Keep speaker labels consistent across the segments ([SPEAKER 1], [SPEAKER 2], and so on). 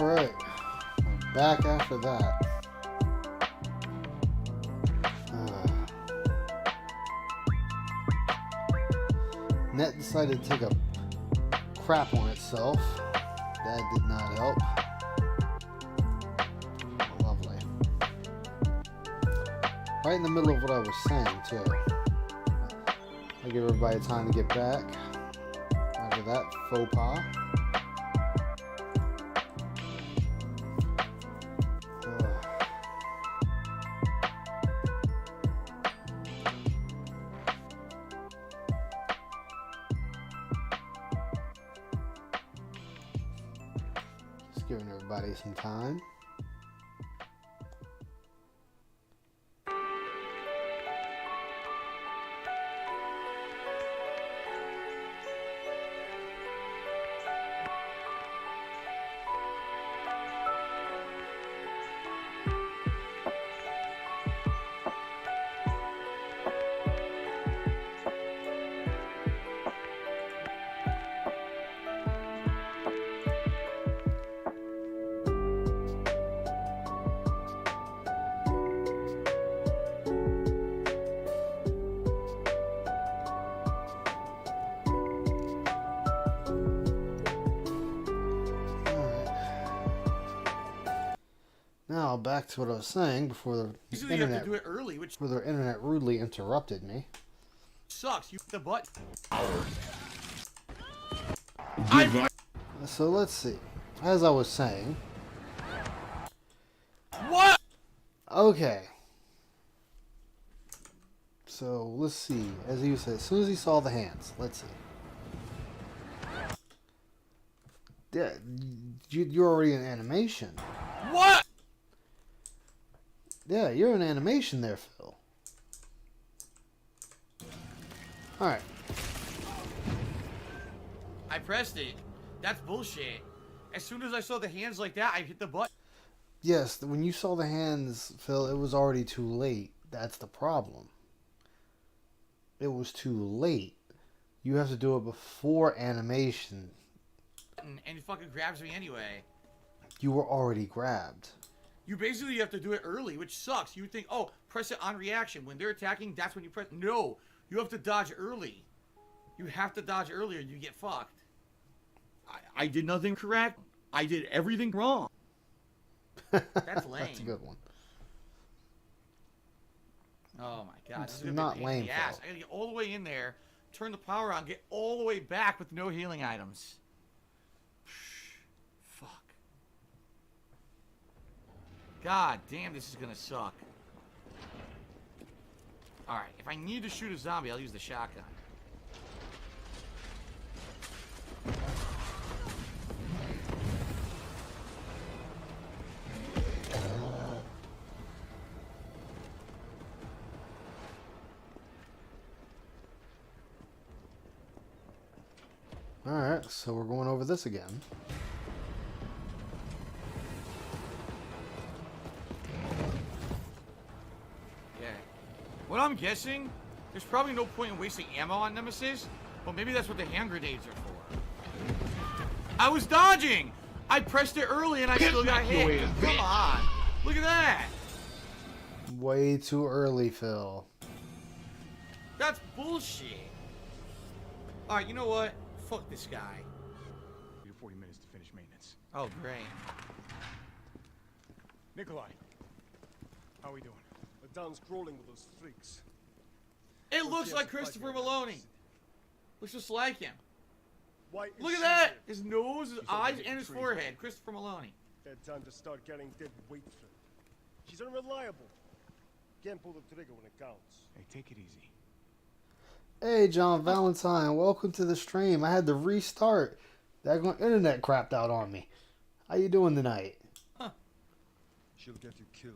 [SPEAKER 1] Alright, we're back after that. Net decided to take a crap on itself. That did not help. Lovely. Right in the middle of what I was saying, too. I give everybody time to get back. After that, faux pas. Just giving everybody some time. Now back to what I was saying before the
[SPEAKER 2] Usually you have to do it early, which
[SPEAKER 1] before the internet rudely interrupted me.
[SPEAKER 2] sucks. You hit the button.
[SPEAKER 1] So let's see. As I was saying.
[SPEAKER 2] What?
[SPEAKER 1] Okay. So let's see. As you said, as soon as he saw the hands, let's see. Yeah, you're already in animation.
[SPEAKER 2] What?
[SPEAKER 1] Yeah, you're in animation there, Phil. Alright.
[SPEAKER 2] I pressed it. That's bullshit. As soon as I saw the hands like that, I hit the button.
[SPEAKER 1] Yes, when you saw the hands, Phil, it was already too late. That's the problem. It was too late. You have to do it before animation.
[SPEAKER 2] And it fucking grabs me anyway.
[SPEAKER 1] You were already grabbed.
[SPEAKER 2] You basically have to do it early, which sucks. You would think, oh, press it on reaction. When they're attacking, that's when you press. No, you have to dodge early. You have to dodge earlier. You get fucked. I did nothing correct. I did everything wrong. That's lame.
[SPEAKER 1] That's a good one.
[SPEAKER 2] Oh my god,
[SPEAKER 1] It's
[SPEAKER 2] this is gonna
[SPEAKER 1] not
[SPEAKER 2] be a pain in
[SPEAKER 1] lame,
[SPEAKER 2] the ass.
[SPEAKER 1] Phil.
[SPEAKER 2] I gotta get all the way in there, turn the power on, get all the way back with no healing items. Fuck. God damn, this is gonna suck. Alright, if I need to shoot a zombie, I'll use the shotgun.
[SPEAKER 1] Alright, so we're going over this again.
[SPEAKER 2] Yeah. What I'm guessing, there's probably no point in wasting ammo on Nemesis, but maybe that's what the hand grenades are for. I was dodging! I pressed it early and I still got hit. Come on. Look at that.
[SPEAKER 1] Way too early, Phil.
[SPEAKER 2] That's bullshit. Alright, you know what? Fuck this guy.
[SPEAKER 3] 40 minutes to finish maintenance.
[SPEAKER 2] Oh, great.
[SPEAKER 3] Nikolai, how are we doing?
[SPEAKER 4] Dan's crawling with those freaks.
[SPEAKER 2] It looks like Christopher Maloney. Looks just like him.
[SPEAKER 4] Why is
[SPEAKER 2] Look at
[SPEAKER 4] she
[SPEAKER 2] that!
[SPEAKER 4] here?
[SPEAKER 2] His nose, his
[SPEAKER 4] She's
[SPEAKER 2] eyes,
[SPEAKER 4] already
[SPEAKER 2] and his
[SPEAKER 4] treated.
[SPEAKER 2] forehead. Christopher Maloney.
[SPEAKER 4] That time to start getting dead weight for her. She's unreliable. Can't pull the trigger when it counts.
[SPEAKER 3] Hey, take it easy.
[SPEAKER 1] Hey, John Valentine, welcome to the stream. I had to restart. That internet crapped out on me. How you doing tonight?
[SPEAKER 4] She'll get you killed.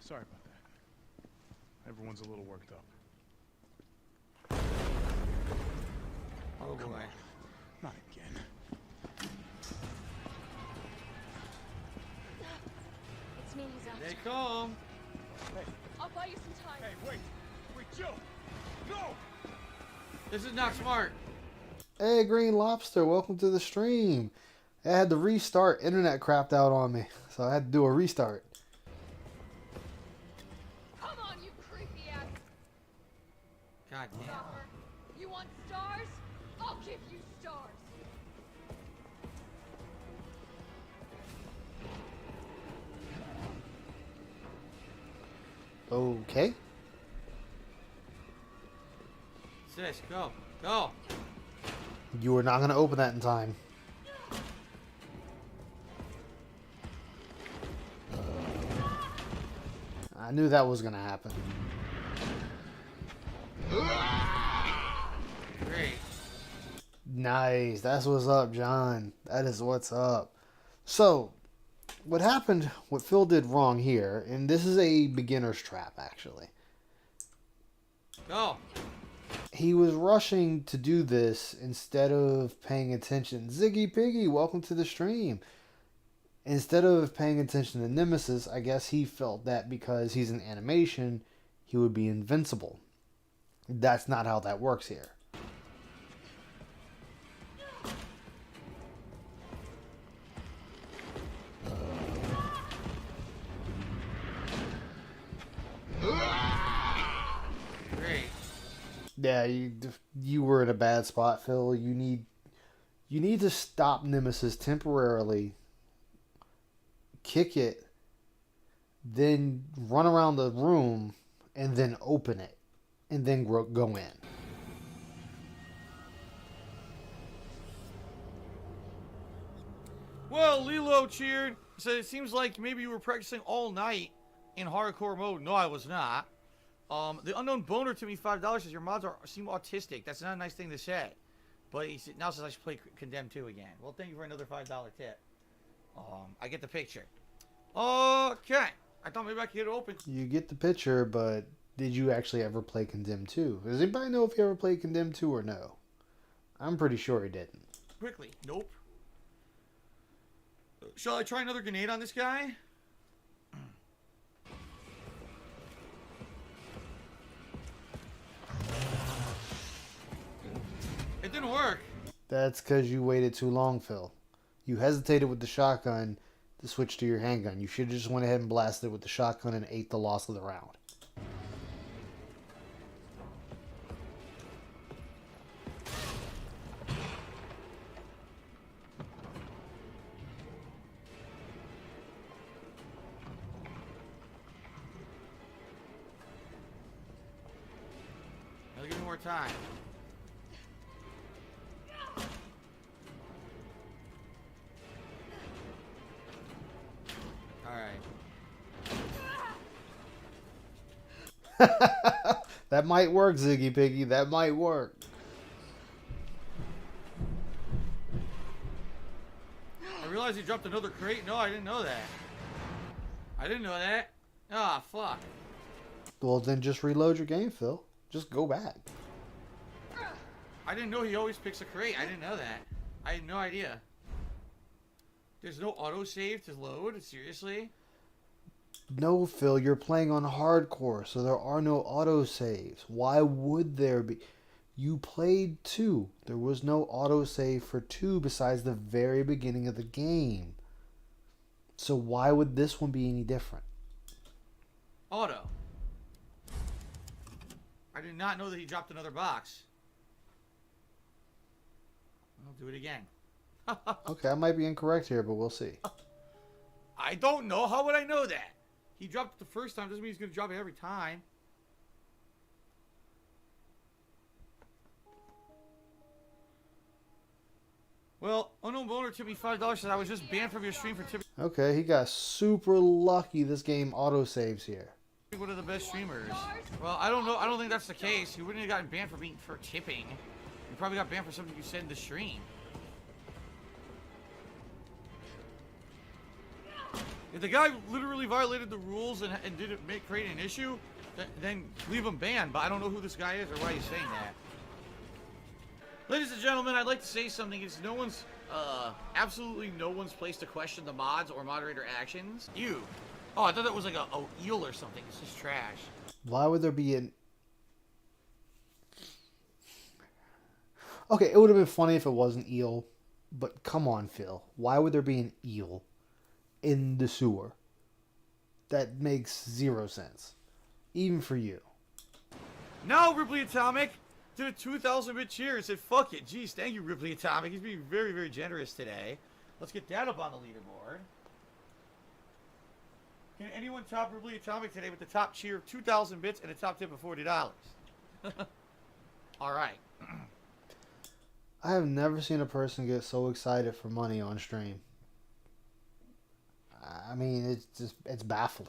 [SPEAKER 3] Sorry about that. Everyone's a little worked up.
[SPEAKER 2] Oh
[SPEAKER 3] Come
[SPEAKER 2] boy.
[SPEAKER 3] on. Not again.
[SPEAKER 5] It's me, Lisa.
[SPEAKER 2] They come.
[SPEAKER 5] I'll buy you some time.
[SPEAKER 4] Hey, wait! Wait, Joe! No!
[SPEAKER 2] This is not smart.
[SPEAKER 1] Hey, Green Lobster, welcome to the stream. I had to restart. Internet crapped out on me, so I had to do a restart.
[SPEAKER 5] Come on, you creepy ass
[SPEAKER 2] God damn.
[SPEAKER 5] stalker. You want stars? I'll give you stars.
[SPEAKER 1] Okay.
[SPEAKER 2] Sis, go. Go.
[SPEAKER 1] You were not going to open that in time. I knew that was going to happen.
[SPEAKER 2] Great.
[SPEAKER 1] Nice. That's what's up, John. That is what's up. So, what happened, what Phil did wrong here, and this is a beginner's trap, actually.
[SPEAKER 2] Go.
[SPEAKER 1] He was rushing to do this instead of paying attention. Ziggy Piggy, welcome to the stream. Instead of paying attention to Nemesis, I guess he felt that because he's an animation, he would be invincible. That's not how that works here.
[SPEAKER 2] Great.
[SPEAKER 1] Yeah, you were in a bad spot, Phil. You need to stop Nemesis temporarily, kick it, then run around the room, and then open it, and then go in.
[SPEAKER 2] Well, Lilo cheered. Said it seems like maybe you were practicing all night in hardcore mode. No, I was not. The unknown boner to me $5 says your mods seem autistic. That's not a nice thing to say. But he now says I should play Condemned 2 again. Well, thank you for another $5 tip. I get the picture. Okay. I thought maybe I could get it open.
[SPEAKER 1] You get the picture, but did you actually ever play Condemned 2? Does anybody know if you ever played Condemned 2 or no? I'm pretty sure he didn't.
[SPEAKER 2] Quickly. Nope. Shall I try another grenade on this guy? It didn't work.
[SPEAKER 1] That's because you waited too long, Phil. You hesitated with the shotgun to switch to your handgun. You should have just went ahead and blasted it with the shotgun and ate the loss of the round.
[SPEAKER 2] Now give me more time. Alright.
[SPEAKER 1] That might work, Ziggy Piggy. That might work.
[SPEAKER 2] I realized he dropped another crate. No, I didn't know that. I didn't know that. Ah, fuck.
[SPEAKER 1] Well, then just reload your game, Phil. Just go back.
[SPEAKER 2] I didn't know he always picks a crate. I didn't know that. I had no idea. There's no autosave to load? Seriously?
[SPEAKER 1] No, Phil, you're playing on hardcore, so there are no autosaves. Why would there be? You played 2. There was no autosave for 2 besides the very beginning of the game. So why would this one be any different?
[SPEAKER 2] Auto. I did not know that he dropped another box. I'll do it again.
[SPEAKER 1] Okay, I might be incorrect here, but we'll see.
[SPEAKER 2] I don't know. How would I know that? He dropped it the first time. Doesn't mean he's going to drop it every time. Well, Unknown Boner tipped me $5 said I was just banned from your stream for tipping
[SPEAKER 1] Okay, he got super lucky this game autosaves here.
[SPEAKER 2] one of the best streamers. Well, I don't know. I don't think that's the case. He wouldn't have gotten banned for tipping. He probably got banned for something you said in the stream. If the guy literally violated the rules and didn't create an issue, then leave him banned. But I don't know who this guy is or why he's saying that. Ladies and gentlemen, I'd like to say something. It's no one's, absolutely no one's place to question the mods or moderator actions. You. Oh, I thought that was like a eel or something. It's just trash.
[SPEAKER 1] Why would there be an... Okay, it would have been funny if it was an eel, but come on, Phil. Why would there be an eel in the sewer? That makes zero sense. Even for you.
[SPEAKER 2] No, Ripley Atomic did a 2,000-bit cheer and said, fuck it. Jeez, thank you, Ripley Atomic. He's being very, very generous today. Let's get that up on the leaderboard. Can anyone top Ripley Atomic today with the top cheer of 2,000 bits and a top tip of $40? All right.
[SPEAKER 1] I have never seen a person get so excited for money on stream. I mean, it's baffling.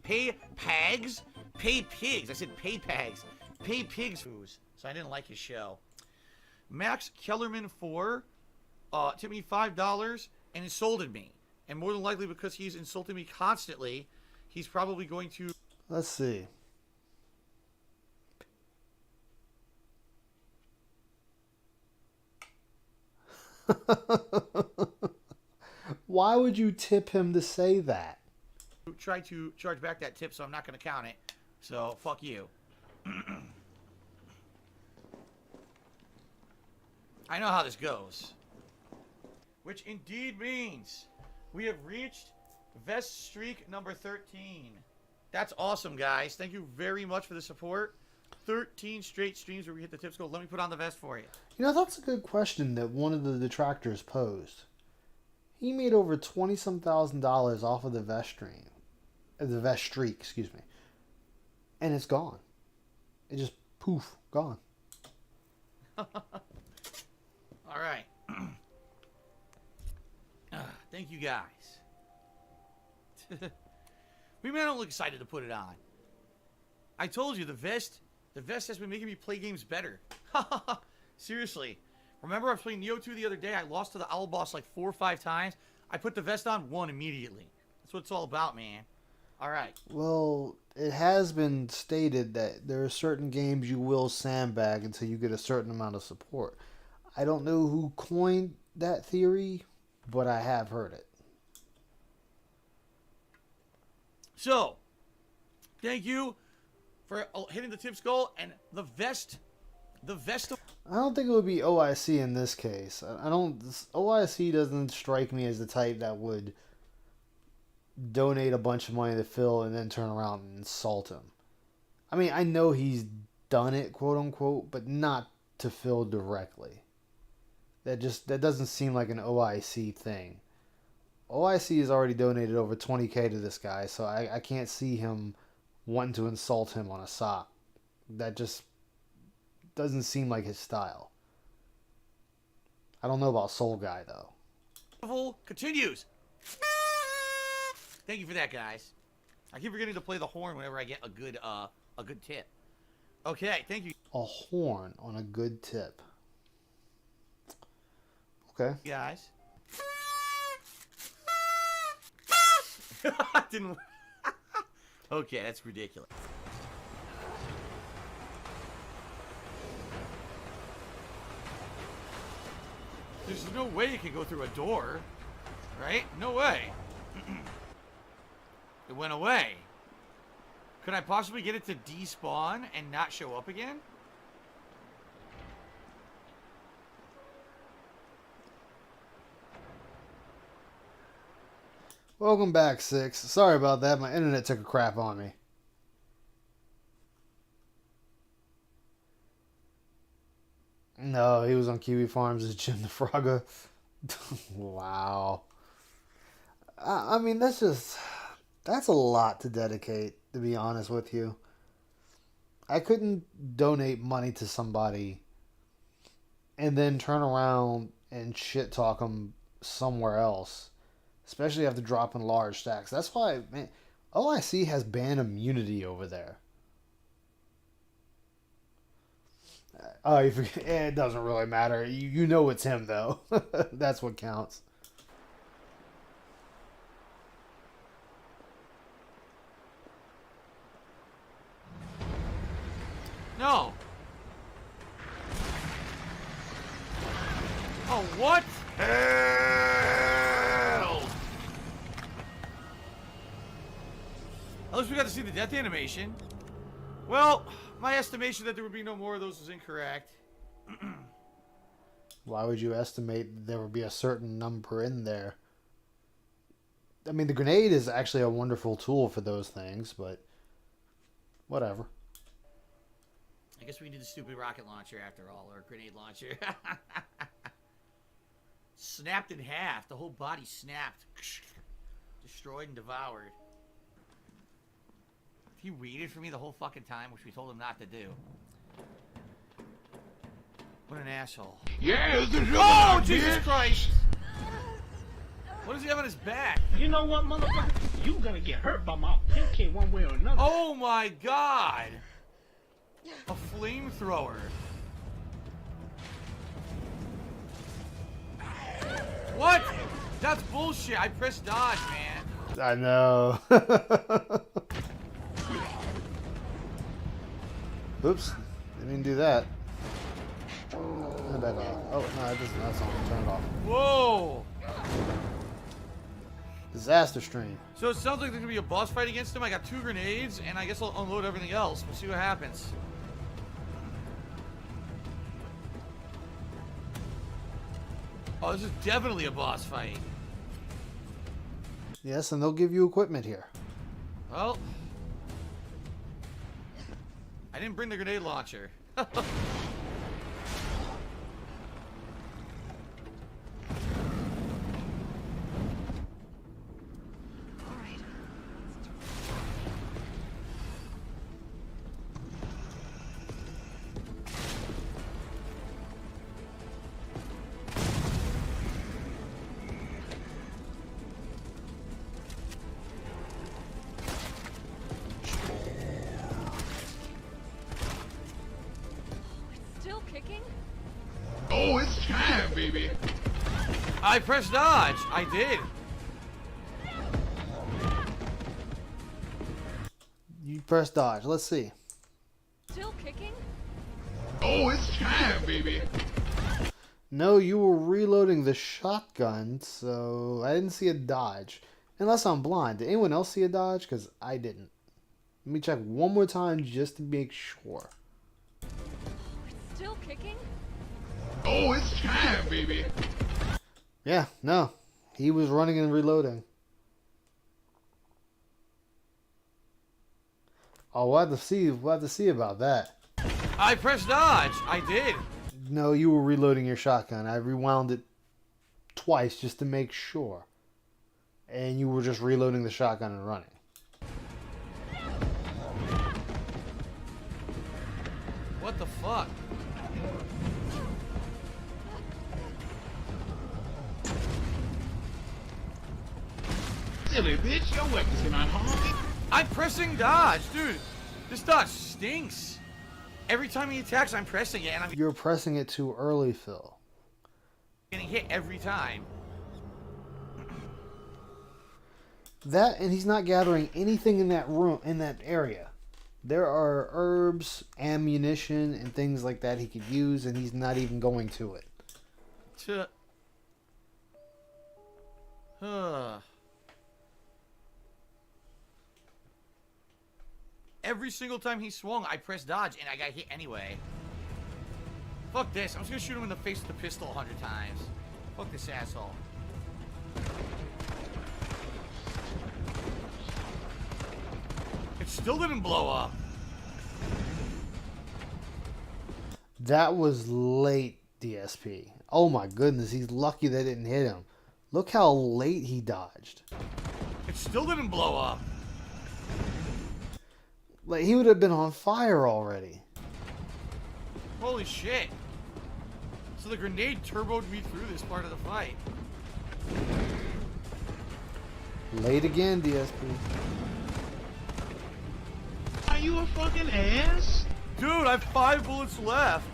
[SPEAKER 2] Pay Pags? Pay Pigs. I said pay Pags. Pay Pigs. So I didn't like his show. Max Kellerman 4 tipped me $5 and insulted me. And more than likely because he's insulted me constantly, he's probably going to...
[SPEAKER 1] Let's see. Why would you tip him to say that?
[SPEAKER 2] try to charge back that tip, so I'm not going to count it. So, fuck you. I know how this goes. Which indeed means we have reached Vest Streak number 13. That's awesome, guys. Thank you very much for the support. 13 straight streams where we hit the tips goal. Let me put on the vest for you.
[SPEAKER 1] You know, that's a good question that one of the detractors posed. He made over $20-some thousand off of the vest stream. The vest streak, excuse me. And it's gone. It just, poof, gone.
[SPEAKER 2] All right. Thank you, guys. We may not look excited to put it on. I told you, the vest has been making me play games better. Seriously. Remember I was playing Neo 2 the other day? I lost to the Owl Boss like 4 or 5 times. I put the vest on, won immediately. That's what it's all about, man. All right.
[SPEAKER 1] Well, it has been stated that there are certain games you will sandbag until you get a certain amount of support. I don't know who coined that theory, but I have heard it.
[SPEAKER 2] So, thank you for hitting the tips goal and the vest.
[SPEAKER 1] I don't think it would be OIC in this case. OIC doesn't strike me as the type that would donate a bunch of money to Phil and then turn around and insult him. I mean, I know he's done it, quote unquote, but not to Phil directly. That doesn't seem like an OIC thing. OIC has already donated over $20K to this guy, so I can't see him wanting to insult him on a sock. That just doesn't seem like his style. I don't know about Soul Guy, though.
[SPEAKER 2] Level continues. Thank you for that, guys. I keep forgetting to play the horn whenever I get a good tip. Okay, thank you.
[SPEAKER 1] A horn on a good tip. Okay.
[SPEAKER 2] Guys. Didn't. Okay, that's ridiculous. There's no way it can go through a door, right? No way. It went away. Could I possibly get it to despawn and not show up again?
[SPEAKER 1] Welcome back, Six. Sorry about that. My internet took a crap on me. No, he was on Kiwi Farms as Jim the Frogger. Wow. I mean, that's a lot to dedicate, to be honest with you. I couldn't donate money to somebody and then turn around and shit talk them somewhere else. Especially after dropping large stacks. That's why, man, OIC has ban immunity over there. Oh, you forget, it doesn't really matter. You know it's him, though. That's what counts.
[SPEAKER 2] No. Oh, what? Hell! At least we got to see the death animation. Well, my estimation that there would be no more of those is incorrect.
[SPEAKER 1] Why would you estimate there would be a certain number in there? I mean, the grenade is actually a wonderful tool for those things, but whatever.
[SPEAKER 2] I guess we need the stupid rocket launcher after all, or grenade launcher. Snapped in half. The whole body snapped. Destroyed and devoured. He waited for me the whole fucking time, which we told him not to do. What an asshole.
[SPEAKER 6] Yeah, it's the sugar
[SPEAKER 2] Oh,
[SPEAKER 6] nut,
[SPEAKER 2] Jesus
[SPEAKER 6] bitch.
[SPEAKER 2] Christ! What does he have on his back?
[SPEAKER 6] You know what, motherfucker? You gonna get hurt by my PK one way or another.
[SPEAKER 2] Oh my god! A flamethrower. What? That's bullshit. I pressed dodge, man.
[SPEAKER 1] I know. Oops. Didn't mean to do that. Turn that off. Oh, no, that doesn't. That's on. Turn it off.
[SPEAKER 2] Whoa!
[SPEAKER 1] Disaster stream.
[SPEAKER 2] So it sounds like there's gonna be a boss fight against him. I got 2 grenades, and I guess I'll unload everything else. We'll see what happens. Oh, this is definitely a boss fight.
[SPEAKER 1] Yes, and they'll give you equipment here.
[SPEAKER 2] Well, I didn't bring the grenade launcher.
[SPEAKER 5] Still kicking?
[SPEAKER 6] Oh, it's time, baby.
[SPEAKER 2] I pressed dodge. I did.
[SPEAKER 1] You press dodge. Let's see.
[SPEAKER 5] Still kicking?
[SPEAKER 6] Oh, it's time, baby.
[SPEAKER 1] No, you were reloading the shotgun, so I didn't see a dodge. Unless I'm blind. Did anyone else see a dodge? Because I didn't. Let me check one more time just to make sure.
[SPEAKER 5] Still kicking?
[SPEAKER 6] Oh, it's time, baby.
[SPEAKER 1] Yeah, no. He was running and reloading. Oh, we'll have to see. We'll have to see about that.
[SPEAKER 2] I pressed dodge. I did.
[SPEAKER 1] No, you were reloading your shotgun. I rewound it twice just to make sure. And you were just reloading the shotgun and running.
[SPEAKER 2] What the fuck?
[SPEAKER 6] Silly bitch, your weapons cannot harm me.
[SPEAKER 2] I'm pressing dodge, dude. This dodge stinks. Every time he attacks, I'm pressing it, and I'm
[SPEAKER 1] You're pressing it too early, Phil.
[SPEAKER 2] getting hit every time.
[SPEAKER 1] That, and he's not gathering anything in that room, in that area. There are herbs, ammunition, and things like that he could use, and he's not even going to it.
[SPEAKER 2] Every single time he swung, I pressed dodge, and I got hit anyway. Fuck this. I'm just gonna shoot him in the face with the pistol 100 times. Fuck this asshole. It still didn't blow up.
[SPEAKER 1] That was late, DSP. Oh my goodness, he's lucky that didn't hit him. Look how late he dodged.
[SPEAKER 2] It still didn't blow up.
[SPEAKER 1] Like, he would have been on fire already.
[SPEAKER 2] Holy shit. So the grenade turboed me through this part of the fight.
[SPEAKER 1] Late again, DSP.
[SPEAKER 6] Are you a fucking ass?
[SPEAKER 2] Dude, I have 5 bullets left.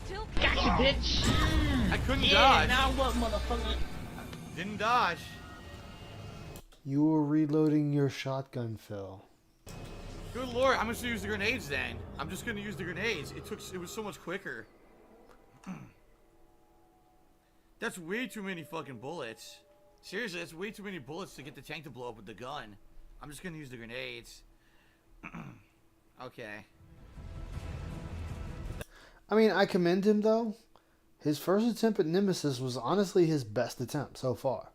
[SPEAKER 5] Still
[SPEAKER 6] Got
[SPEAKER 5] kicking?
[SPEAKER 6] you, bitch.
[SPEAKER 2] I couldn't
[SPEAKER 6] Yeah,
[SPEAKER 2] dodge.
[SPEAKER 6] now what, motherfucker?
[SPEAKER 2] Didn't dodge.
[SPEAKER 1] You were reloading your shotgun, Phil.
[SPEAKER 2] Good lord, I'm just gonna use the grenades then. I'm just gonna use the grenades. It was so much quicker. That's way too many fucking bullets. Seriously, that's way too many bullets to get the tank to blow up with the gun. I'm just gonna use the grenades. Okay.
[SPEAKER 1] I mean, I commend him though. His first attempt at Nemesis was honestly his best attempt so far.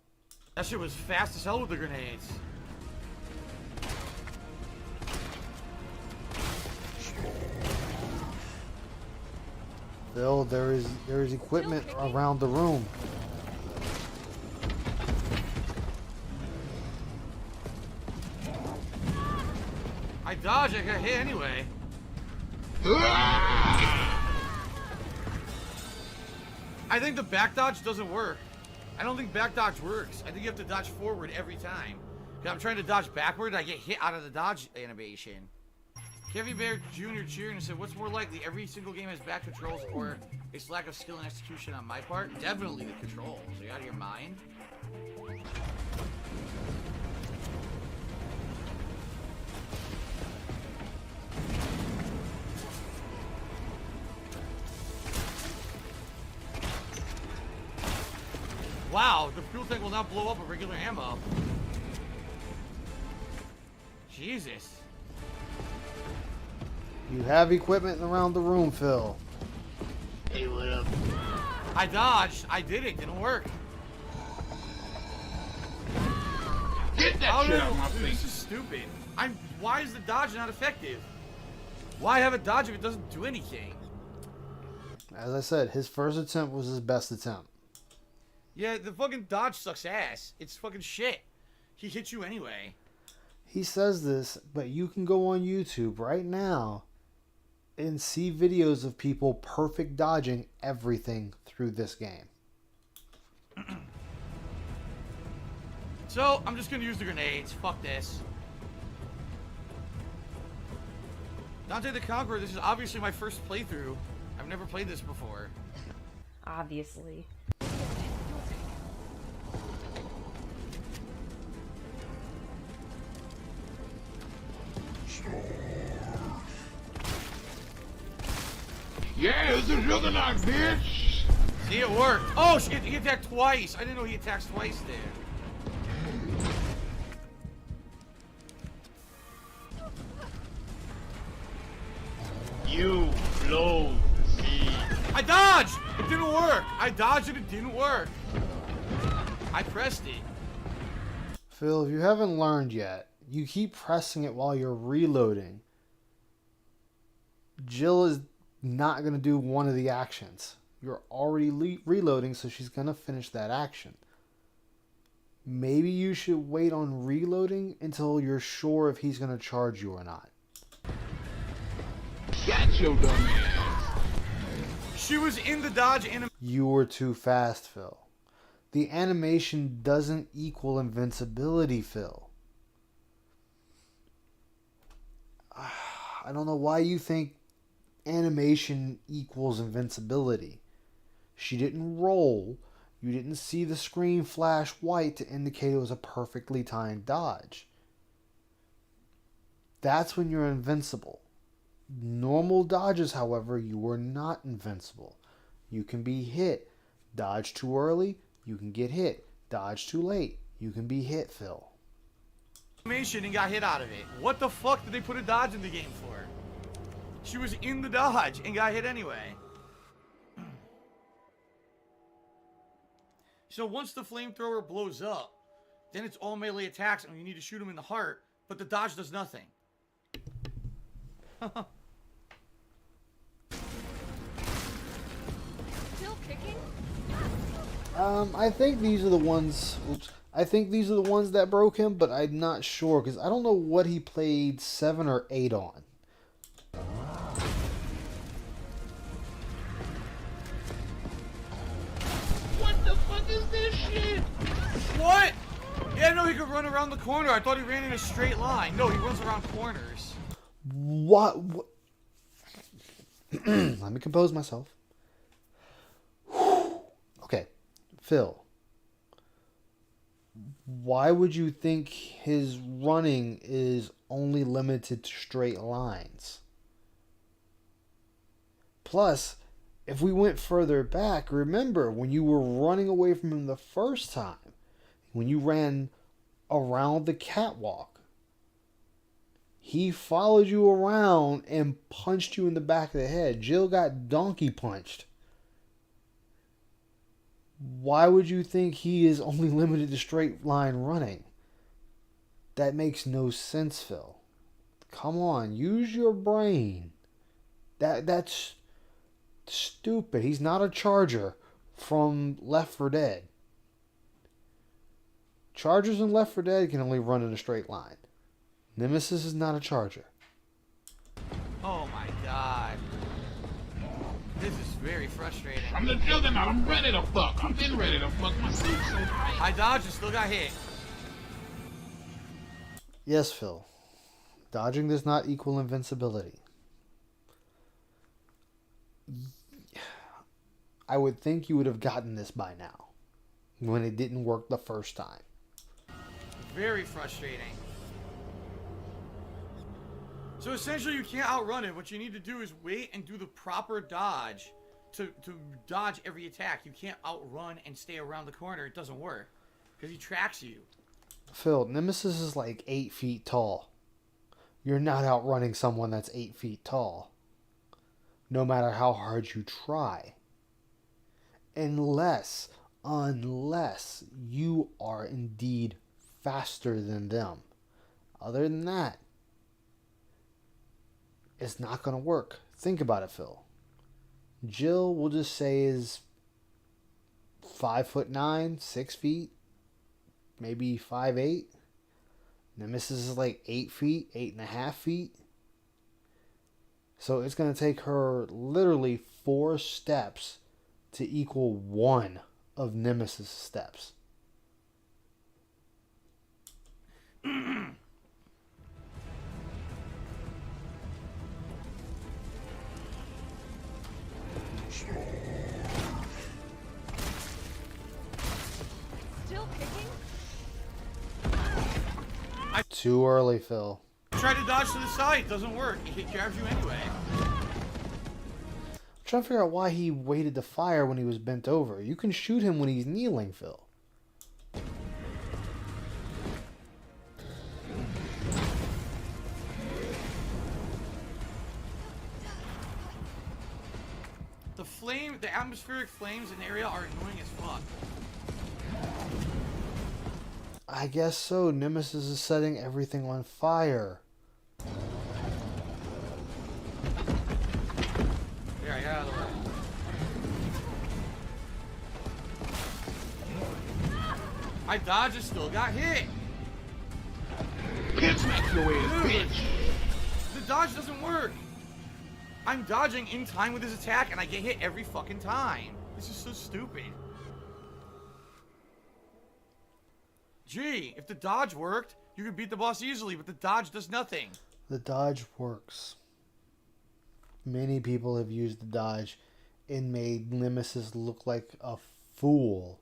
[SPEAKER 2] That shit was fast as hell with the grenades.
[SPEAKER 1] Phil, there is equipment around the room.
[SPEAKER 2] I dodged, I got hit anyway. I think the back dodge doesn't work. I don't think back dodge works. I think you have to dodge forward every time. Cause I'm trying to dodge backward, I get hit out of the dodge animation. Kevin Bear Jr. cheered and said, what's more likely, every single game has bad controls or its lack of skill and execution on my part? Definitely the controls. Are you out of your mind? Wow, the fuel tank will not blow up with regular ammo. Jesus.
[SPEAKER 1] You have equipment around the room, Phil.
[SPEAKER 6] Hey, what up?
[SPEAKER 2] I dodged. I did it. Didn't work.
[SPEAKER 6] Get that shit out of my
[SPEAKER 2] Dude,
[SPEAKER 6] face.
[SPEAKER 2] this is stupid. Why is the dodge not effective? Why have a dodge if it doesn't do anything?
[SPEAKER 1] As I said, his first attempt was his best attempt.
[SPEAKER 2] Yeah, the fucking dodge sucks ass. It's fucking shit. He hits you anyway.
[SPEAKER 1] He says this, but you can go on YouTube right now and see videos of people perfect dodging everything through this game.
[SPEAKER 2] So, I'm just gonna use the grenades. Fuck this. Dante the Conqueror, this is obviously my first playthrough. I've never played this before.
[SPEAKER 7] Obviously.
[SPEAKER 6] Yeah, it's a juggernaut, bitch.
[SPEAKER 2] See, it worked. Oh, shit, he attacked twice. I didn't know he attacks twice there.
[SPEAKER 6] You blow the seed.
[SPEAKER 2] I dodged! It didn't work. I dodged it didn't work. I pressed it.
[SPEAKER 1] Phil, if you haven't learned yet, you keep pressing it while you're reloading. Jill is not going to do one of the actions. You're already reloading, so she's going to finish that action. Maybe you should wait on reloading until you're sure if he's going to charge you or not.
[SPEAKER 6] Got your dumb ass.
[SPEAKER 2] She was in the dodge and
[SPEAKER 1] You were too fast, Phil. The animation doesn't equal invincibility, Phil. I don't know why you think animation equals invincibility. She didn't roll. You didn't see the screen flash white to indicate it was a perfectly timed dodge. That's when you're invincible. Normal dodges, however, you are not invincible. You can be hit. Dodge too early, you can get hit. Dodge too late, you can be hit, Phil.
[SPEAKER 2] animation and got hit out of it. What the fuck did they put a dodge in the game for? She was in the dodge and got hit anyway. So once the flamethrower blows up, then it's all melee attacks and you need to shoot him in the heart, but the dodge does nothing.
[SPEAKER 5] Still kicking?
[SPEAKER 1] I think these are the ones. Oops. I think these are the ones that broke him, but I'm not sure because I don't know what he played 7 or 8 on.
[SPEAKER 6] What the fuck is this shit?
[SPEAKER 2] What? Yeah, no, he could run around the corner. I thought he ran in a straight line. No, he runs around corners.
[SPEAKER 1] What? Let me compose myself. Okay, Phil. Why would you think his running is only limited to straight lines? Plus, if we went further back, remember when you were running away from him the first time, when you ran around the catwalk, He followed you around and punched you in the back of the head. Jill got donkey punched. Why would you think he is only limited to straight line running? That makes no sense, Phil. Come on, use your brain. That's stupid. He's not a Charger from Left 4 Dead. Chargers in Left 4 Dead can only run in a straight line. Nemesis is not a Charger.
[SPEAKER 2] Oh my god. This is very frustrating.
[SPEAKER 6] I'm the juggernaut. I'm ready to fuck. I've been ready to fuck. My suit's so tight.
[SPEAKER 2] I dodged and still got hit.
[SPEAKER 1] Yes, Phil. Dodging does not equal invincibility. I would think you would have gotten this by now, when it didn't work the first time.
[SPEAKER 2] Very frustrating. So essentially you can't outrun it. What you need to do is wait and do the proper dodge to dodge every attack. You can't outrun and stay around the corner. It doesn't work. Because he tracks you.
[SPEAKER 1] Phil, Nemesis is like 8 feet tall. You're not outrunning someone that's 8 feet tall. No matter how hard you try. Unless you are indeed faster than them. Other than that, it's not going to work. Think about it, Phil. Jill, we'll just say, is 5'9", 6 feet, maybe 5'8". Nemesis is like 8 feet, 8.5 feet. So it's going to take her literally 4 steps to equal 1 of Nemesis steps.
[SPEAKER 5] Still kicking?
[SPEAKER 1] Too early, Phil.
[SPEAKER 2] Try to dodge to the side. Doesn't work. It grabs you anyway.
[SPEAKER 1] I'm trying to figure out why he waited to fire when he was bent over. You can shoot him when he's kneeling, Phil.
[SPEAKER 2] The atmospheric flames in the area are annoying as fuck.
[SPEAKER 1] I guess so. Nemesis is setting everything on fire.
[SPEAKER 2] Here, I got out of the way. I dodged and still got hit.
[SPEAKER 6] Pit smack your ass, bitch.
[SPEAKER 2] The dodge doesn't work. I'm dodging in time with his attack and I get hit every fucking time. This is so stupid. Gee, if the dodge worked, you could beat the boss easily, but the dodge does nothing.
[SPEAKER 1] The dodge works. Many people have used the dodge and made Nemesis look like a fool.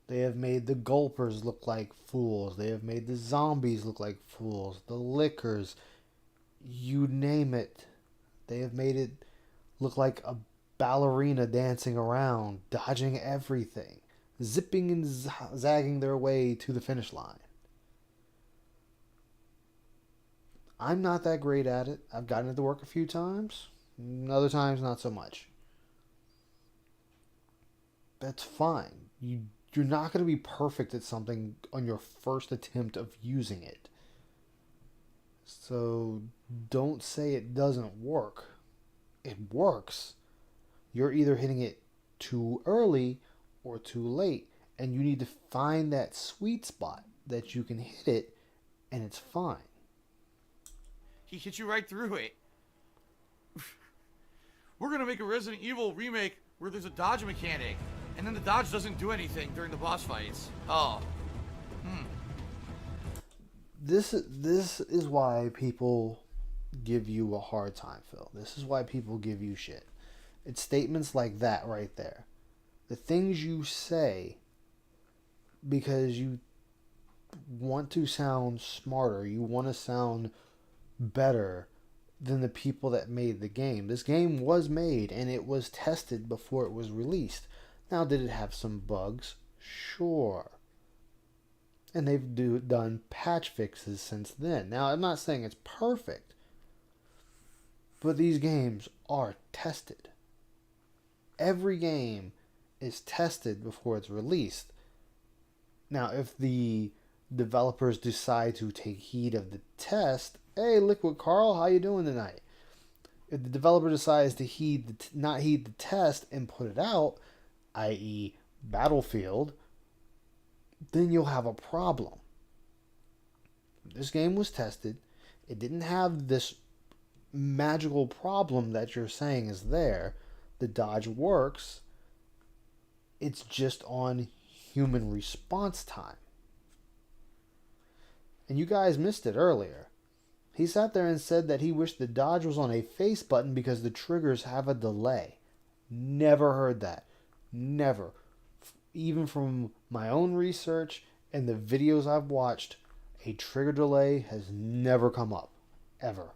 [SPEAKER 1] They have made the gulpers look like fools. They have made the zombies look like fools. The lickers. You name it. They have made it look like a ballerina dancing around, dodging everything, zipping and zagging their way to the finish line. I'm not that great at it. I've gotten it to work a few times. Other times, not so much. That's fine. You're not going to be perfect at something on your first attempt of using it. So don't say it doesn't work. It works. You're either hitting it too early or too late. And you need to find that sweet spot that you can hit it and it's fine.
[SPEAKER 2] He hit you right through it. We're gonna make a Resident Evil remake where there's a dodge mechanic, and then the dodge doesn't do anything during the boss fights. Oh.
[SPEAKER 1] This is why people give you a hard time, Phil. This is why people give you shit. It's statements like that right there. The things you say because you want to sound smarter. You want to sound better than the people that made the game. This game was made and it was tested before it was released. Now, did it have some bugs? Sure. And they've done patch fixes since then. Now, I'm not saying it's perfect, but these games are tested. Every game is tested before it's released. Now, if the developers decide to take heed of the test, hey, Liquid Carl, how you doing tonight? If the developer decides to not heed the test and put it out, i.e. Battlefield, then you'll have a problem. This game was tested. It didn't have this magical problem that you're saying is there. The dodge works. It's just on human response time. And you guys missed it earlier. He sat there and said that he wished the dodge was on a face button because the triggers have a delay. Never heard that. Never. Even from my own research and the videos I've watched, a trigger delay has never come up. Ever.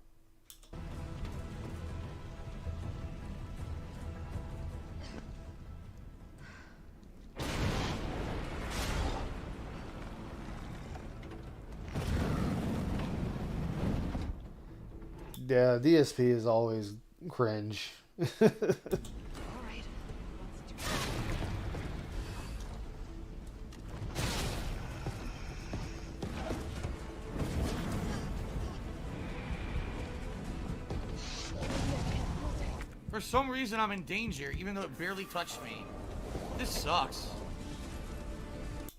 [SPEAKER 1] Yeah, DSP is always cringe.
[SPEAKER 2] For some reason, I'm in danger, even though it barely touched me. This sucks.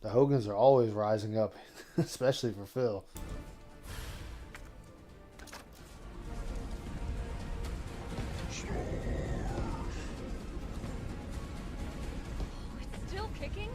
[SPEAKER 1] The Hogans are always rising up, especially for Phil.
[SPEAKER 5] It's still kicking?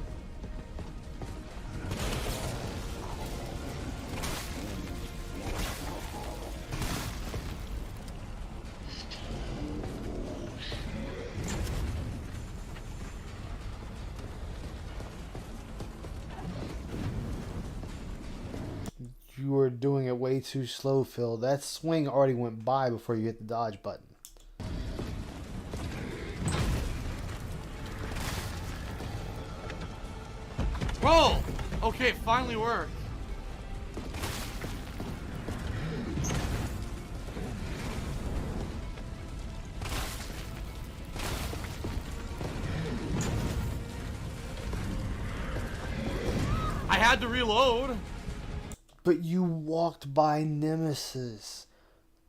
[SPEAKER 1] You were doing it way too slow, Phil. That swing already went by before you hit the dodge button.
[SPEAKER 2] Roll! Okay, it finally worked. I had to reload.
[SPEAKER 1] But you walked by Nemesis.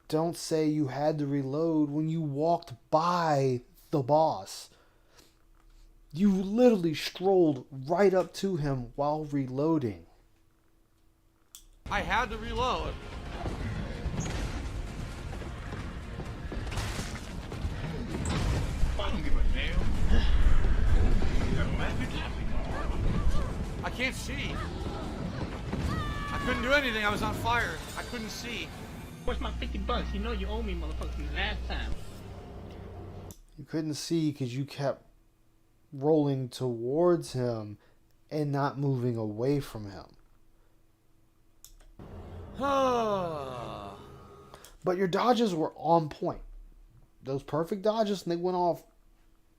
[SPEAKER 1] Don't say you had to reload when you walked by the boss. You literally strolled right up to him while reloading.
[SPEAKER 2] I had to reload.
[SPEAKER 6] I don't give a damn.
[SPEAKER 2] I can't see. I couldn't do anything. I was on fire. I couldn't see.
[SPEAKER 6] Where's my $50? You know you owe me, motherfucker, from last time.
[SPEAKER 1] You couldn't see because you kept rolling towards him and not moving away from him. But your dodges were on point. Those perfect dodges, and they went off.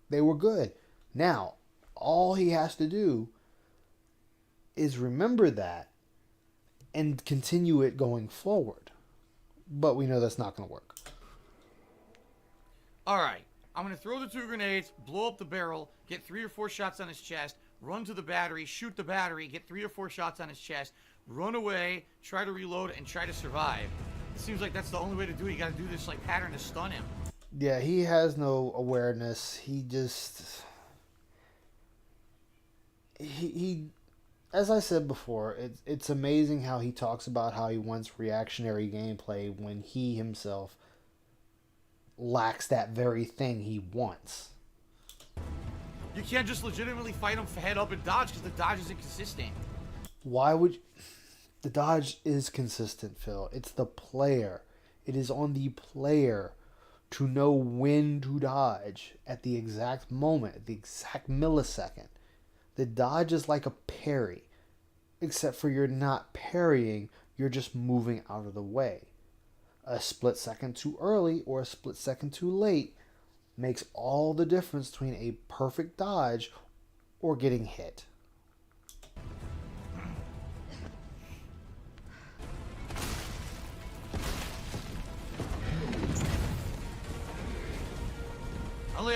[SPEAKER 1] They were good. Now, all he has to do is remember that and continue it going forward. But we know that's not going to work.
[SPEAKER 2] Alright, I'm going to throw the 2 grenades, blow up the barrel, get 3 or 4 shots on his chest, run to the battery, shoot the battery, get 3 or 4 shots on his chest, run away, try to reload, and try to survive. It seems like that's the only way to do it. You got to do this like pattern to stun him.
[SPEAKER 1] Yeah, he has no awareness. He just... He as I said before, it's amazing how he talks about how he wants reactionary gameplay when he himself lacks that very thing he wants.
[SPEAKER 2] You can't just legitimately fight him head up and dodge because the dodge is inconsistent.
[SPEAKER 1] Why would... The dodge is consistent, Phil. It's the player. It is on the player to know when to dodge at the exact moment, at the exact millisecond. The dodge is like a parry, except for you're not parrying, you're just moving out of the way. A split second too early or a split second too late makes all the difference between a perfect dodge or getting hit.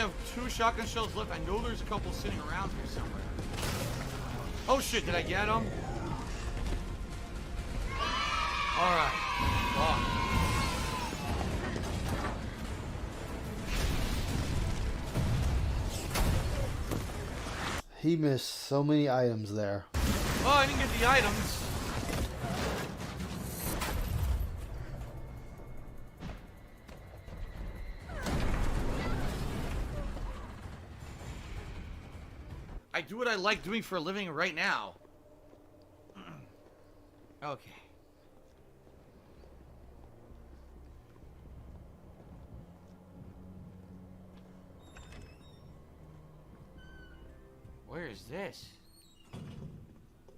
[SPEAKER 2] have 2 shotgun shells left. I know there's a couple sitting around here somewhere. Oh shit, did I get them? Alright. Fuck.
[SPEAKER 1] He missed so many items there.
[SPEAKER 2] Oh, I didn't get the items. I do what I like doing for a living right now. Okay. Where is this?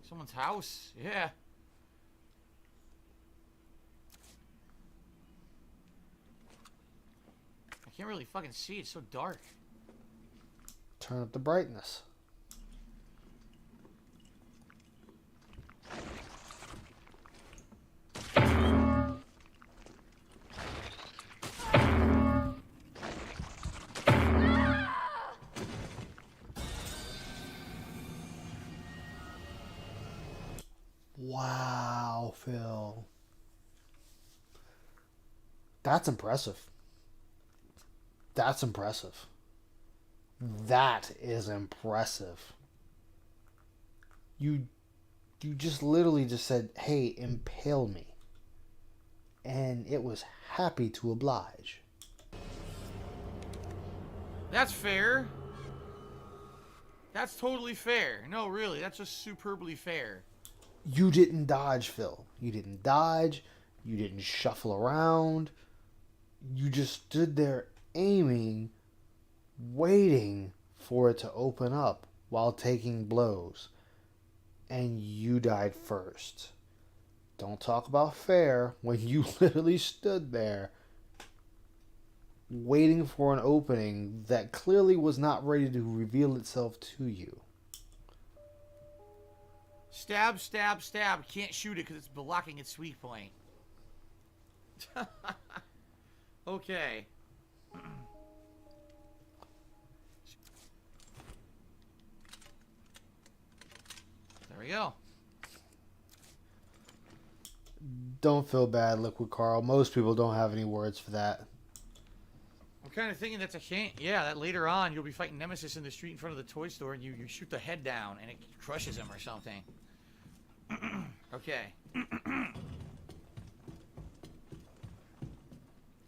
[SPEAKER 2] Someone's house? Yeah. I can't really fucking see. It's so dark.
[SPEAKER 1] Turn up the brightness. Wow, Phil. That's impressive. That's impressive. That is impressive. You just literally just said, "Hey, impale me." And it was happy to oblige.
[SPEAKER 2] That's fair. That's totally fair. No, really, that's just superbly fair.
[SPEAKER 1] You didn't dodge, Phil. You didn't dodge. You didn't shuffle around. You just stood there aiming, waiting for it to open up while taking blows. And you died first. Don't talk about fair when you literally stood there waiting for an opening that clearly was not ready to reveal itself to you.
[SPEAKER 2] Stab, stab, stab. Can't shoot it because it's blocking its sweet point. Okay. There we go.
[SPEAKER 1] Don't feel bad, Liquid Carl. Most people don't have any words for that.
[SPEAKER 2] I'm kind of thinking that's a hint. Yeah, that later on you'll be fighting Nemesis in the street in front of the toy store and you shoot the head down and it crushes him or something. Okay.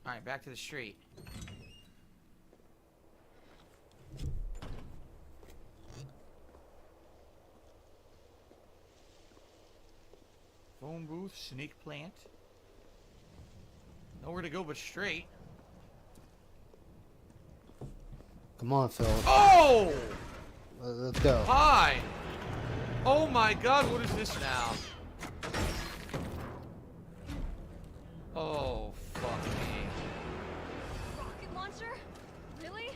[SPEAKER 2] Alright, back to the street. Phone booth, snake plant. Nowhere to go but straight.
[SPEAKER 1] Come on, Phil.
[SPEAKER 2] Oh!
[SPEAKER 1] Let's go.
[SPEAKER 2] Hi! Oh my god, what is this now? Oh, fuck me.
[SPEAKER 5] Rocket launcher? Really?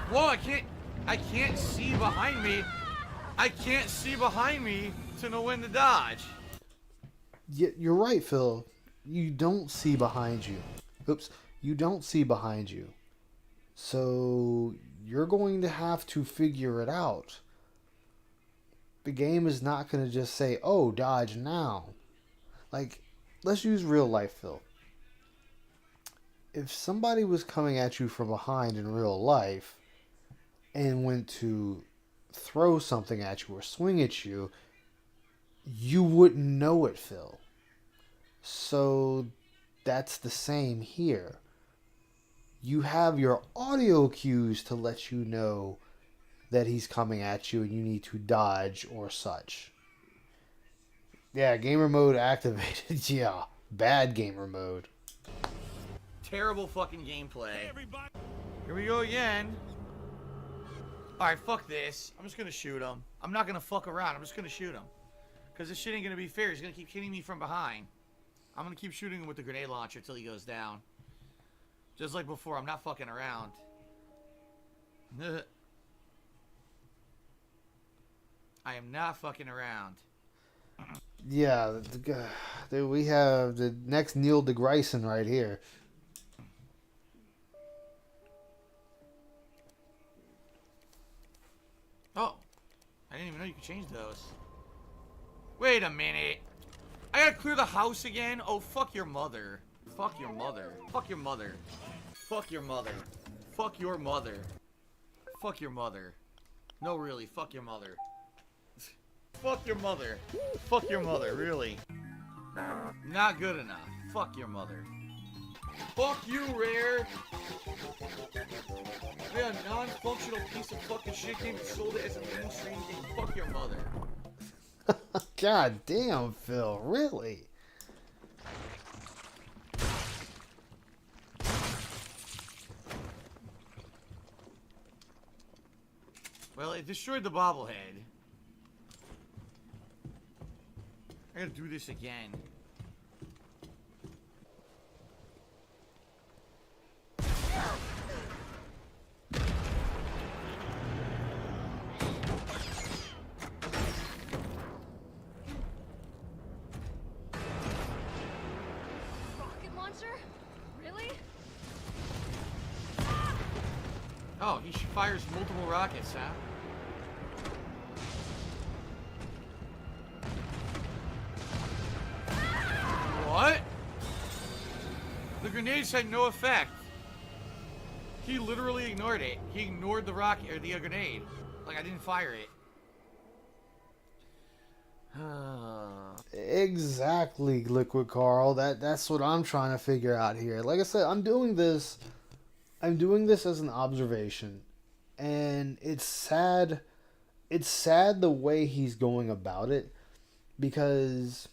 [SPEAKER 2] Whoa, I can't see behind me. I can't see behind me to know when to dodge.
[SPEAKER 1] You're right, Phil. You don't see behind you. Oops. You don't see behind you. So you're going to have to figure it out. The game is not going to just say, "Oh, dodge now." Like, let's use real life, Phil. If somebody was coming at you from behind in real life and went to throw something at you or swing at you, you wouldn't know it, Phil. So that's the same here. You have your audio cues to let you know that he's coming at you and you need to dodge or such. Yeah, gamer mode activated. Yeah, bad gamer mode.
[SPEAKER 2] Terrible fucking gameplay. Here we go again. Alright, fuck this. I'm just gonna shoot him. I'm not gonna fuck around. I'm just gonna shoot him. Because this shit ain't gonna be fair. He's gonna keep hitting me from behind. I'm gonna keep shooting him with the grenade launcher till he goes down. Just like before, I'm not fucking around. I am not fucking around.
[SPEAKER 1] Yeah, we have the next Neil deGrasse right here.
[SPEAKER 2] Oh, I didn't even know you could change those. Wait a minute. I gotta clear the house again? Oh, fuck your mother. Fuck your mother. Fuck your mother. Fuck your mother. Fuck your mother. Fuck your mother. No, really, fuck your mother. Fuck your mother. Fuck your mother, really. Not good enough. Fuck your mother. Fuck you, Rare. Yeah, a non-functional piece of fucking shit game that sold it as a mainstream game. Fuck your mother.
[SPEAKER 1] God damn, Phil, really?
[SPEAKER 2] Well, it destroyed the bobblehead. I gotta do this again.
[SPEAKER 5] Rocket launcher? Really?
[SPEAKER 2] Oh, he fires multiple rockets, huh? What? The grenades had no effect. He literally ignored it. He ignored the rocket or the grenade. Like I didn't fire it.
[SPEAKER 1] Exactly, Liquid Carl. That's what I'm trying to figure out here. Like I said, I'm doing this as an observation, and it's sad. It's sad the way he's going about it, because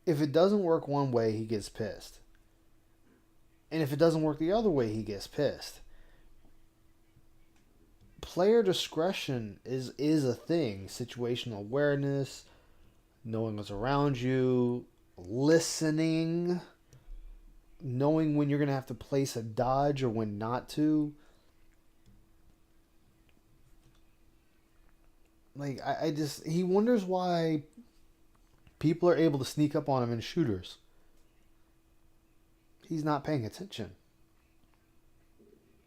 [SPEAKER 1] if it doesn't work one way, he gets pissed. And if it doesn't work the other way, he gets pissed. Player discretion is a thing. Situational awareness, knowing what's around you, listening, knowing when you're going to have to place a dodge or when not to. Like, he wonders why people are able to sneak up on him in shooters. He's not paying attention.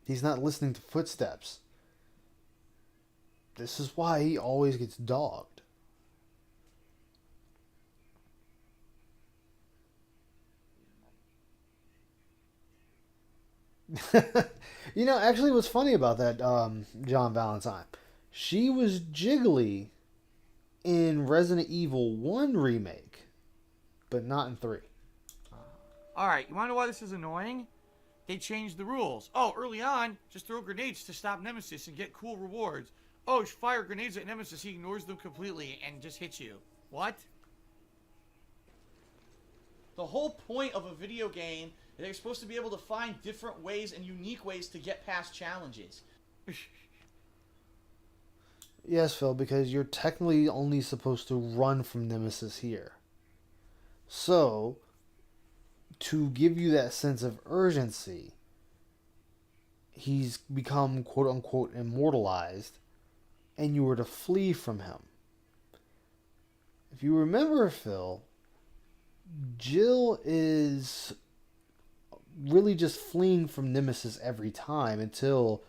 [SPEAKER 1] He's not listening to footsteps. This is why he always gets dogged. You know, actually what's funny about that, John Valentine, she was Jiggly in Resident Evil 1 remake, but not in 3.
[SPEAKER 2] Alright, you wanna know why this is annoying? They changed the rules. Oh, early on, just throw grenades to stop Nemesis and get cool rewards. Oh, fire grenades at Nemesis, he ignores them completely and just hits you. What? The whole point of a video game is that you're supposed to be able to find different ways and unique ways to get past challenges.
[SPEAKER 1] Yes, Phil, because you're technically only supposed to run from Nemesis here. So, to give you that sense of urgency, he's become quote-unquote immortalized, and you were to flee from him. If you remember, Phil, Jill is really just fleeing from Nemesis every time until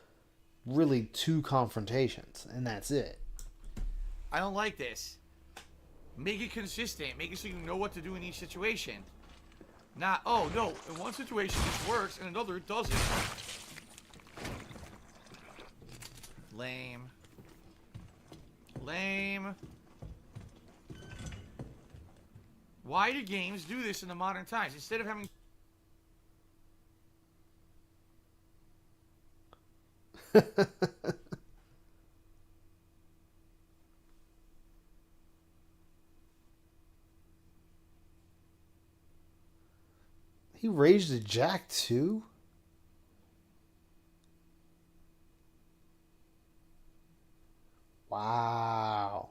[SPEAKER 1] really 2 confrontations, and that's it.
[SPEAKER 2] I don't like this. Make it consistent. Make it so you know what to do in each situation. Not, oh no, in one situation this works, and another it doesn't. Lame. Lame. Why do games do this in the modern times? Instead of having...
[SPEAKER 1] He raised a jack too? Wow.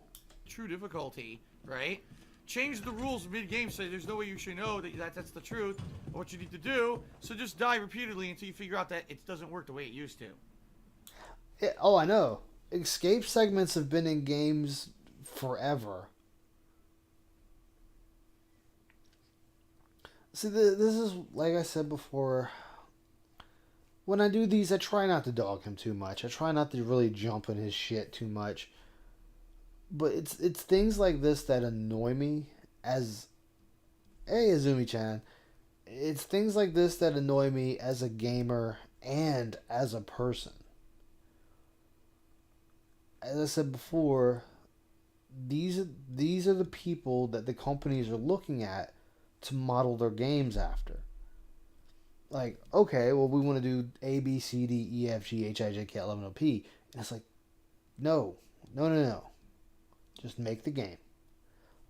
[SPEAKER 2] True difficulty, right? Change the rules mid-game so there's no way you should know that's the truth of what you need to do. So just die repeatedly until you figure out that it doesn't work the way it used to.
[SPEAKER 1] Oh, I know. escape segments have been in games forever. See, this is, like I said before, when I do these, I try not to dog him too much. I try not to really jump in his shit too much. But it's things like this that annoy me as... Hey, Azumi-chan. It's things like this that annoy me as a gamer and as a person. As I said before, these are the people that the companies are looking at to model their games after. Like, okay, well, we want to do A, B, C, D, E, F, G, H, I, J, K, L, M, N, O, P. And it's like, no. Just make the game.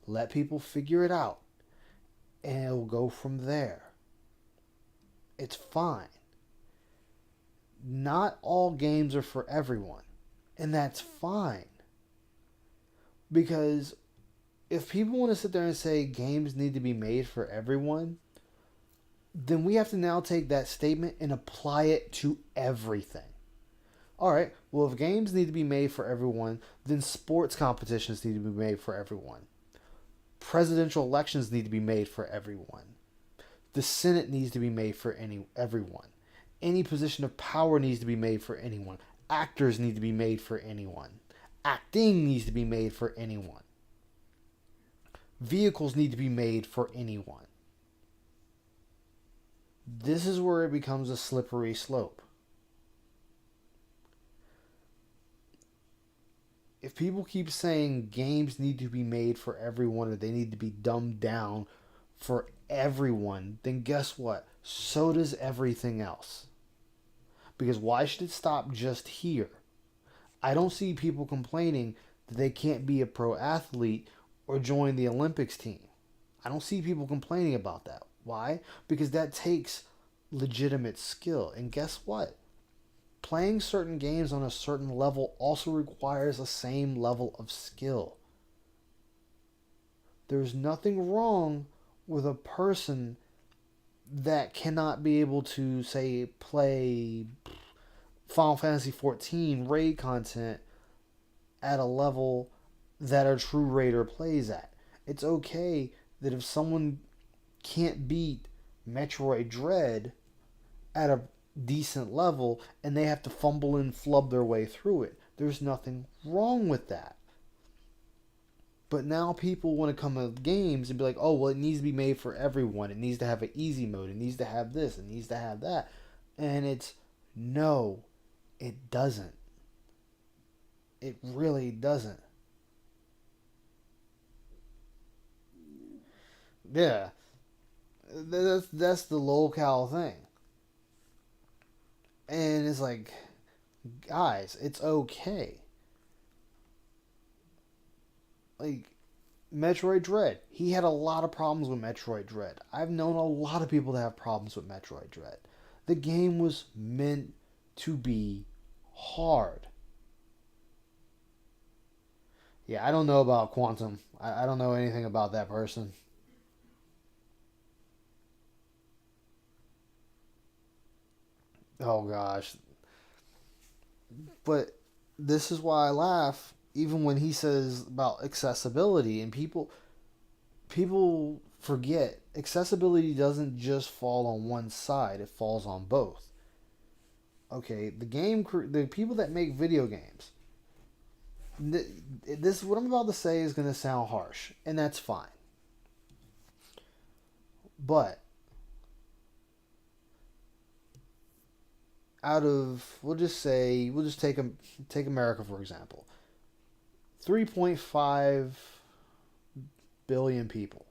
[SPEAKER 1] Let people figure it out. And it'll go from there. It's fine. Not all games are for everyone. And that's fine. Because if people want to sit there and say games need to be made for everyone, then we have to now take that statement and apply it to everything. Alright, well, if games need to be made for everyone, then sports competitions need to be made for everyone. Presidential elections need to be made for everyone. The Senate needs to be made for everyone. Any position of power needs to be made for anyone. Actors need to be made for anyone. Acting needs to be made for anyone. Vehicles need to be made for anyone. This is where it becomes a slippery slope. If people keep saying games need to be made for everyone or they need to be dumbed down for everyone, then guess what? So does everything else. Because why should it stop just here? I don't see people complaining that they can't be a pro athlete or join the Olympics team. I don't see people complaining about that. Why? Because that takes legitimate skill. And guess what? Playing certain games on a certain level also requires the same level of skill. There's nothing wrong with a person that cannot be able to, say, play Final Fantasy XIV raid content at a level that a true raider plays at. It's okay that if someone can't beat Metroid Dread at a decent level and they have to fumble and flub their way through it, there's nothing wrong with that. But now people want to come with games and be like, oh, well, it needs to be made for everyone. It needs to have an easy mode. It needs to have this. It needs to have that. And it's, no, it doesn't. It really doesn't. Yeah. That's the locale thing. And it's like, guys, it's okay. Like, Metroid Dread. He had a lot of problems with Metroid Dread. I've known a lot of people that have problems with Metroid Dread. The game was meant to be hard. Yeah, I don't know about Quantum. I don't know anything about that person. Oh gosh. But this is why I laugh even when he says about accessibility, and people forget accessibility doesn't just fall on one side, it falls on both. Okay, the people that make video games, this what I'm about to say is going to sound harsh, and that's fine. But out of, we'll just take America for example. 3.5 billion people.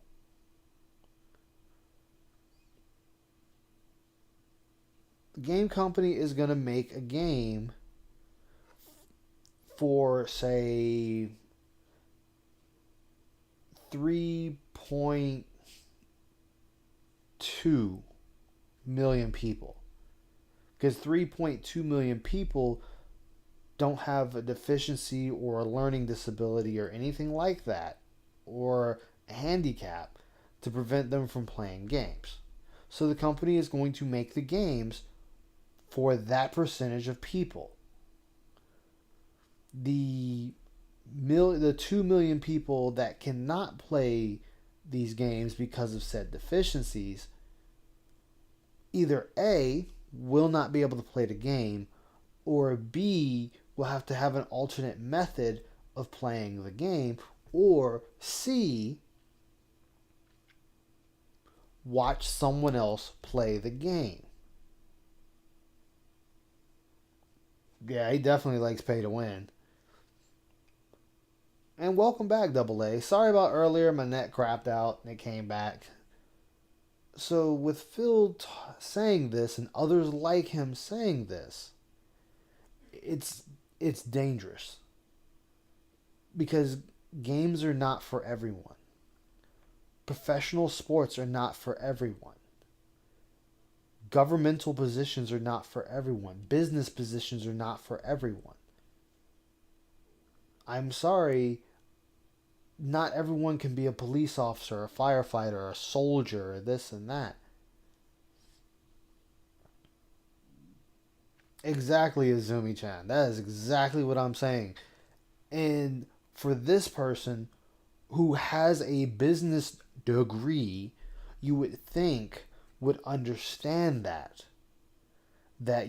[SPEAKER 1] The game company is going to make a game for, say, 3.2 million people. Because 3.2 million people don't have a deficiency or a learning disability or anything like that, or a handicap to prevent them from playing games. So the company is going to make the games for that percentage of people. the 2 million people that cannot play these games because of said deficiencies either A, will not be able to play the game, or B, will have to have an alternate method of playing the game, or C, watch someone else play the game. Yeah, he definitely likes pay to win. And welcome back, Double A. Sorry about earlier, my net crapped out and it came back. So with Phil saying this and others like him saying this, it's dangerous. Because games are not for everyone. Professional sports are not for everyone. Governmental positions are not for everyone. Business positions are not for everyone. I'm sorry, not everyone can be a police officer, a firefighter, a soldier, or this and that. Exactly, Azumi-chan. That is exactly what I'm saying. And for this person who has a business degree, you would think would understand that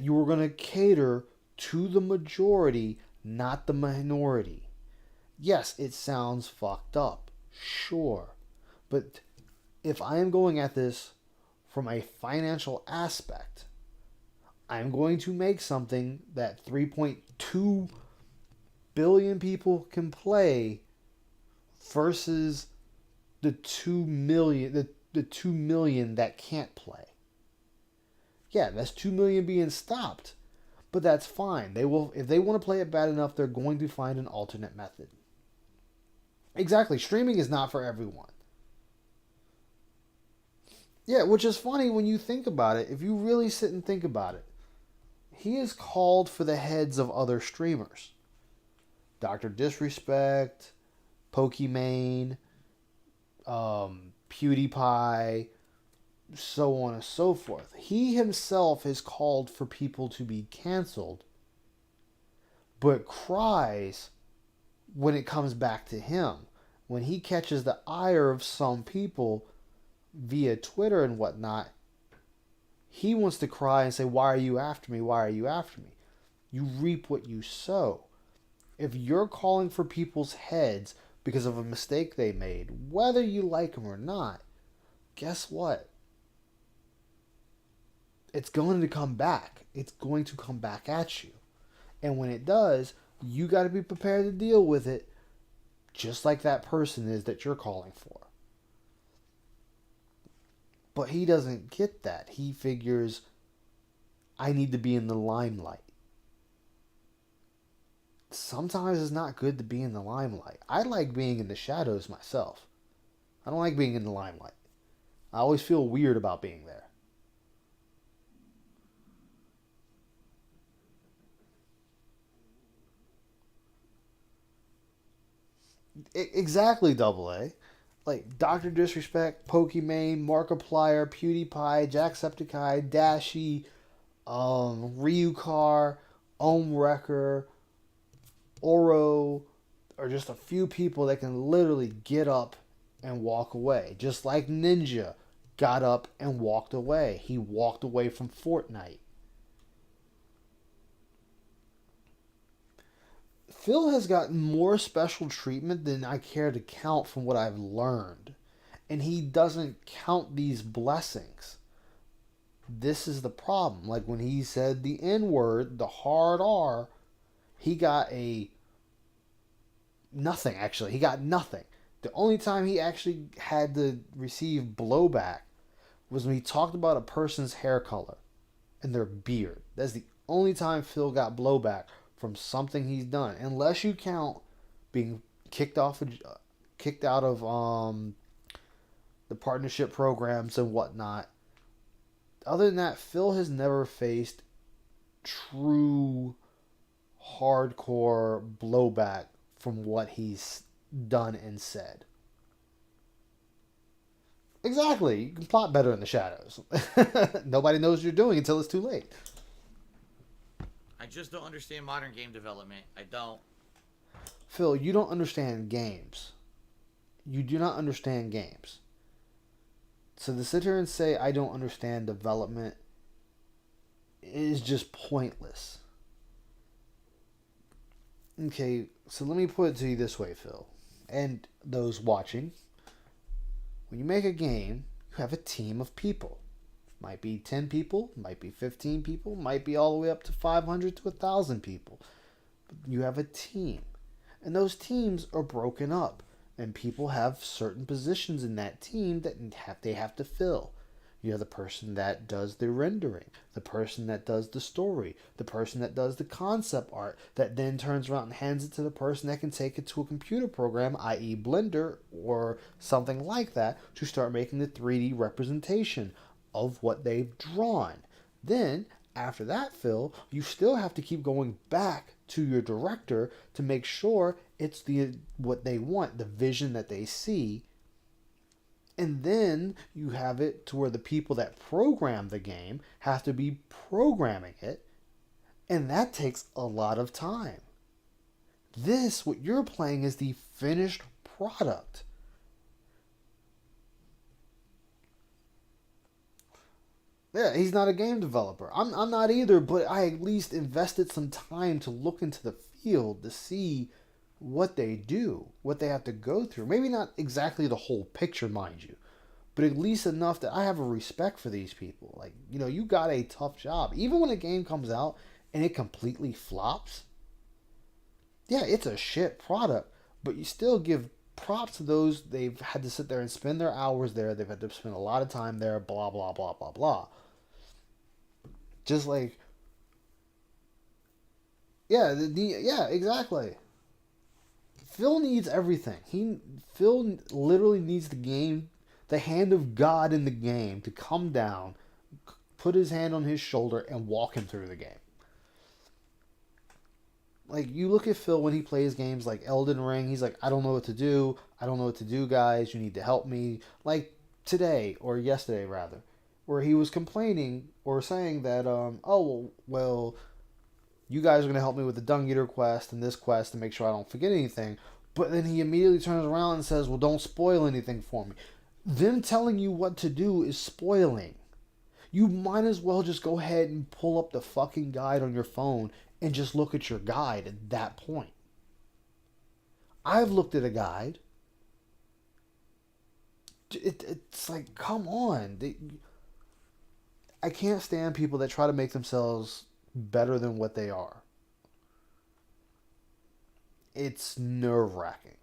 [SPEAKER 1] you were going to cater to the majority, not the minority. Yes, it sounds fucked up, sure, but if I am going at this from a financial aspect, I'm going to make something that 3.2 billion people can play versus the 2 million the 2 million that can't play. Yeah, that's 2 million being stopped, but that's fine. They will, if they want to play it bad enough, they're going to find an alternate method. Exactly, streaming is not for everyone. Yeah, which is funny when you think about it. If you really sit and think about it, he has called for the heads of other streamers. Dr. Disrespect, Pokimane, PewDiePie, so on and so forth. He himself has called for people to be canceled, but cries when it comes back to him. When he catches the ire of some people via Twitter and whatnot, he wants to cry and say, why are you after me? Why are you after me? You reap what you sow. If you're calling for people's heads because of a mistake they made, whether you like them or not, guess what? It's going to come back. It's going to come back at you. And when it does, you got to be prepared to deal with it just like that person is that you're calling for. But he doesn't get that. He figures, I need to be in the limelight. Sometimes it's not good to be in the limelight. I like being in the shadows myself. I don't like being in the limelight. I always feel weird about being there. Exactly, Double A. Like Dr. Disrespect, Pokimane, Markiplier, PewDiePie, Jacksepticeye, Dashie, Ryucar, Wrecker, Oro, are just a few people that can literally get up and walk away. Just like Ninja got up and walked away. He walked away from Fortnite. Phil has gotten more special treatment than I care to count from what I've learned. And he doesn't count these blessings. This is the problem. Like when he said the N-word, the hard R, he got nothing, actually. He got nothing. The only time he actually had to receive blowback was when he talked about a person's hair color and their beard. That's the only time Phil got blowback from something he's done, unless you count being kicked out of the partnership programs and whatnot. Other than that, Phil has never faced true hardcore blowback from what he's done and said. Exactly. You can plot better in the shadows. Nobody knows what you're doing until it's too late.
[SPEAKER 2] I just don't understand modern game development. I don't.
[SPEAKER 1] Phil, you don't understand games. You do not understand games. So to sit here and say I don't understand development is just pointless. Okay, so let me put it to you this way, Phil, and those watching. When you make a game, you have a team of people. Might be 10 people, might be 15 people, might be all the way up to 500 to 1,000 people. You have a team. And those teams are broken up. And people have certain positions in that team that they have to fill. You have the person that does the rendering, the person that does the story, the person that does the concept art, that then turns around and hands it to the person that can take it to a computer program, i.e. Blender or something like that, to start making the 3D representation of what they've drawn. Then, after that, Phil, you still have to keep going back to your director to make sure it's what they want, the vision that they see. And then you have it to where the people that program the game have to be programming it. And that takes a lot of time. What you're playing, is the finished product. Yeah, he's not a game developer. I'm not either, but I at least invested some time to look into the field to see what they do, what they have to go through. Maybe not exactly the whole picture, mind you, but at least enough that I have a respect for these people. Like, you got a tough job. Even when a game comes out and it completely flops, yeah, it's a shit product, but you still give props to those. They've had to sit there and spend their hours there. They've had to spend a lot of time there, blah, blah, blah, blah, blah. Just like, yeah, yeah, exactly. Phil needs everything. Phil literally needs the hand of God in the game to come down, put his hand on his shoulder, and walk him through the game. Like, you look at Phil when he plays games like Elden Ring, he's like, I don't know what to do. I don't know what to do, guys. You need to help me. Like today, or yesterday rather, where he was complaining or saying that, well, you guys are going to help me with the Dung Eater quest and this quest to make sure I don't forget anything. But then he immediately turns around and says, well, don't spoil anything for me. Them telling you what to do is spoiling. You might as well just go ahead and pull up the fucking guide on your phone and just look at your guide at that point. I've looked at a guide. It's like, come on. I can't stand people that try to make themselves better than what they are. It's nerve-wracking.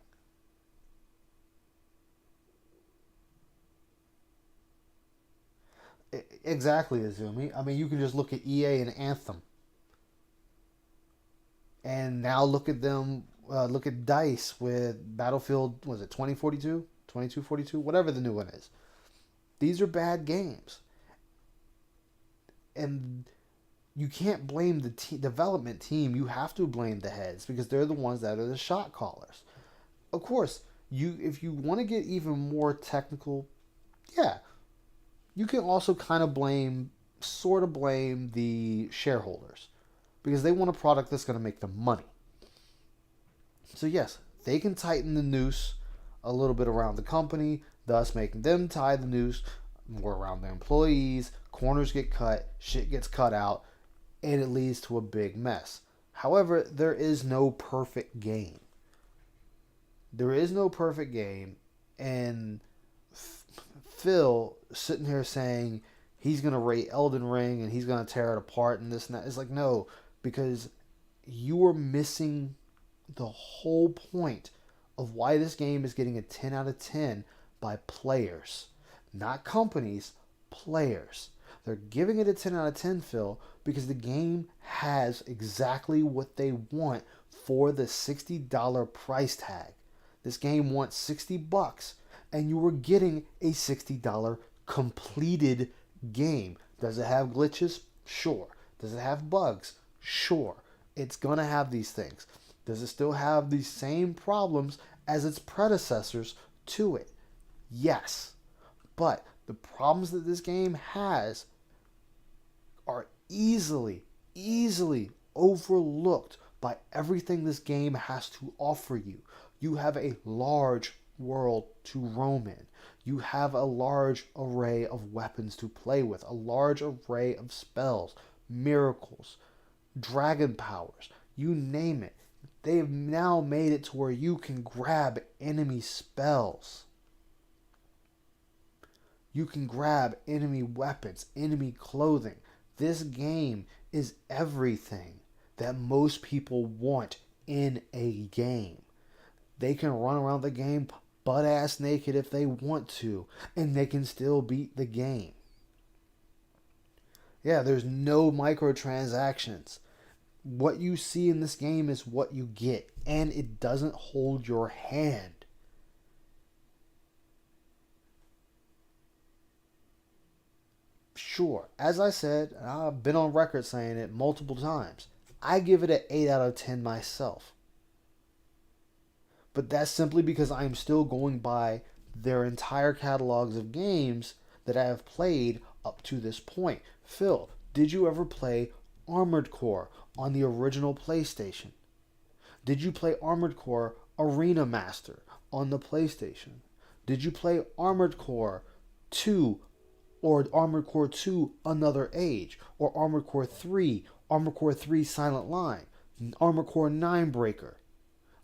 [SPEAKER 1] Exactly, Azumi. I mean, you can just look at EA and Anthem. And now look at them, look at DICE with Battlefield, was it 2042? 2242? Whatever the new one is. These are bad games. And you can't blame the development team. You have to blame the heads because they're the ones that are the shot callers. Of course, if you want to get even more technical, yeah, you can also kind of blame the shareholders because they want a product that's going to make them money. So yes, they can tighten the noose a little bit around the company, thus making them tie the noose more around their employees. Corners get cut, shit gets cut out, and it leads to a big mess. However, there is no perfect game. There is no perfect game, and Phil sitting here saying he's going to rate Elden Ring and he's going to tear it apart and this and that. It's like, no, because you are missing the whole point of why this game is getting a 10 out of 10 by players. Not companies, players. They're giving it a 10 out of 10, Phil, because the game has exactly what they want for the $60 price tag. This game wants $60, and you were getting a $60 completed game. Does it have glitches? Sure. Does it have bugs? Sure. It's going to have these things. Does it still have the same problems as its predecessors to it? Yes. But the problems that this game has are easily overlooked by everything this game has to offer you. You have a large world to roam in. You have a large array of weapons to play with, a large array of spells, miracles, dragon powers, you name it. They've now made it to where you can grab enemy spells. You can grab enemy weapons, enemy clothing. This game is everything that most people want in a game. They can run around the game butt-ass naked if they want to, and they can still beat the game. Yeah, there's no microtransactions. What you see in this game is what you get, and it doesn't hold your hand. Sure, as I said, and I've been on record saying it multiple times, I give it an 8 out of 10 myself. But that's simply because I'm still going by their entire catalogs of games that I have played up to this point. Phil, did you ever play Armored Core on the original PlayStation? Did you play Armored Core Arena Master on the PlayStation? Did you play Armored Core 2 or Armored Core 2 Another Age, or Armored Core 3, Armored Core 3 Silent Line, Armored Core 9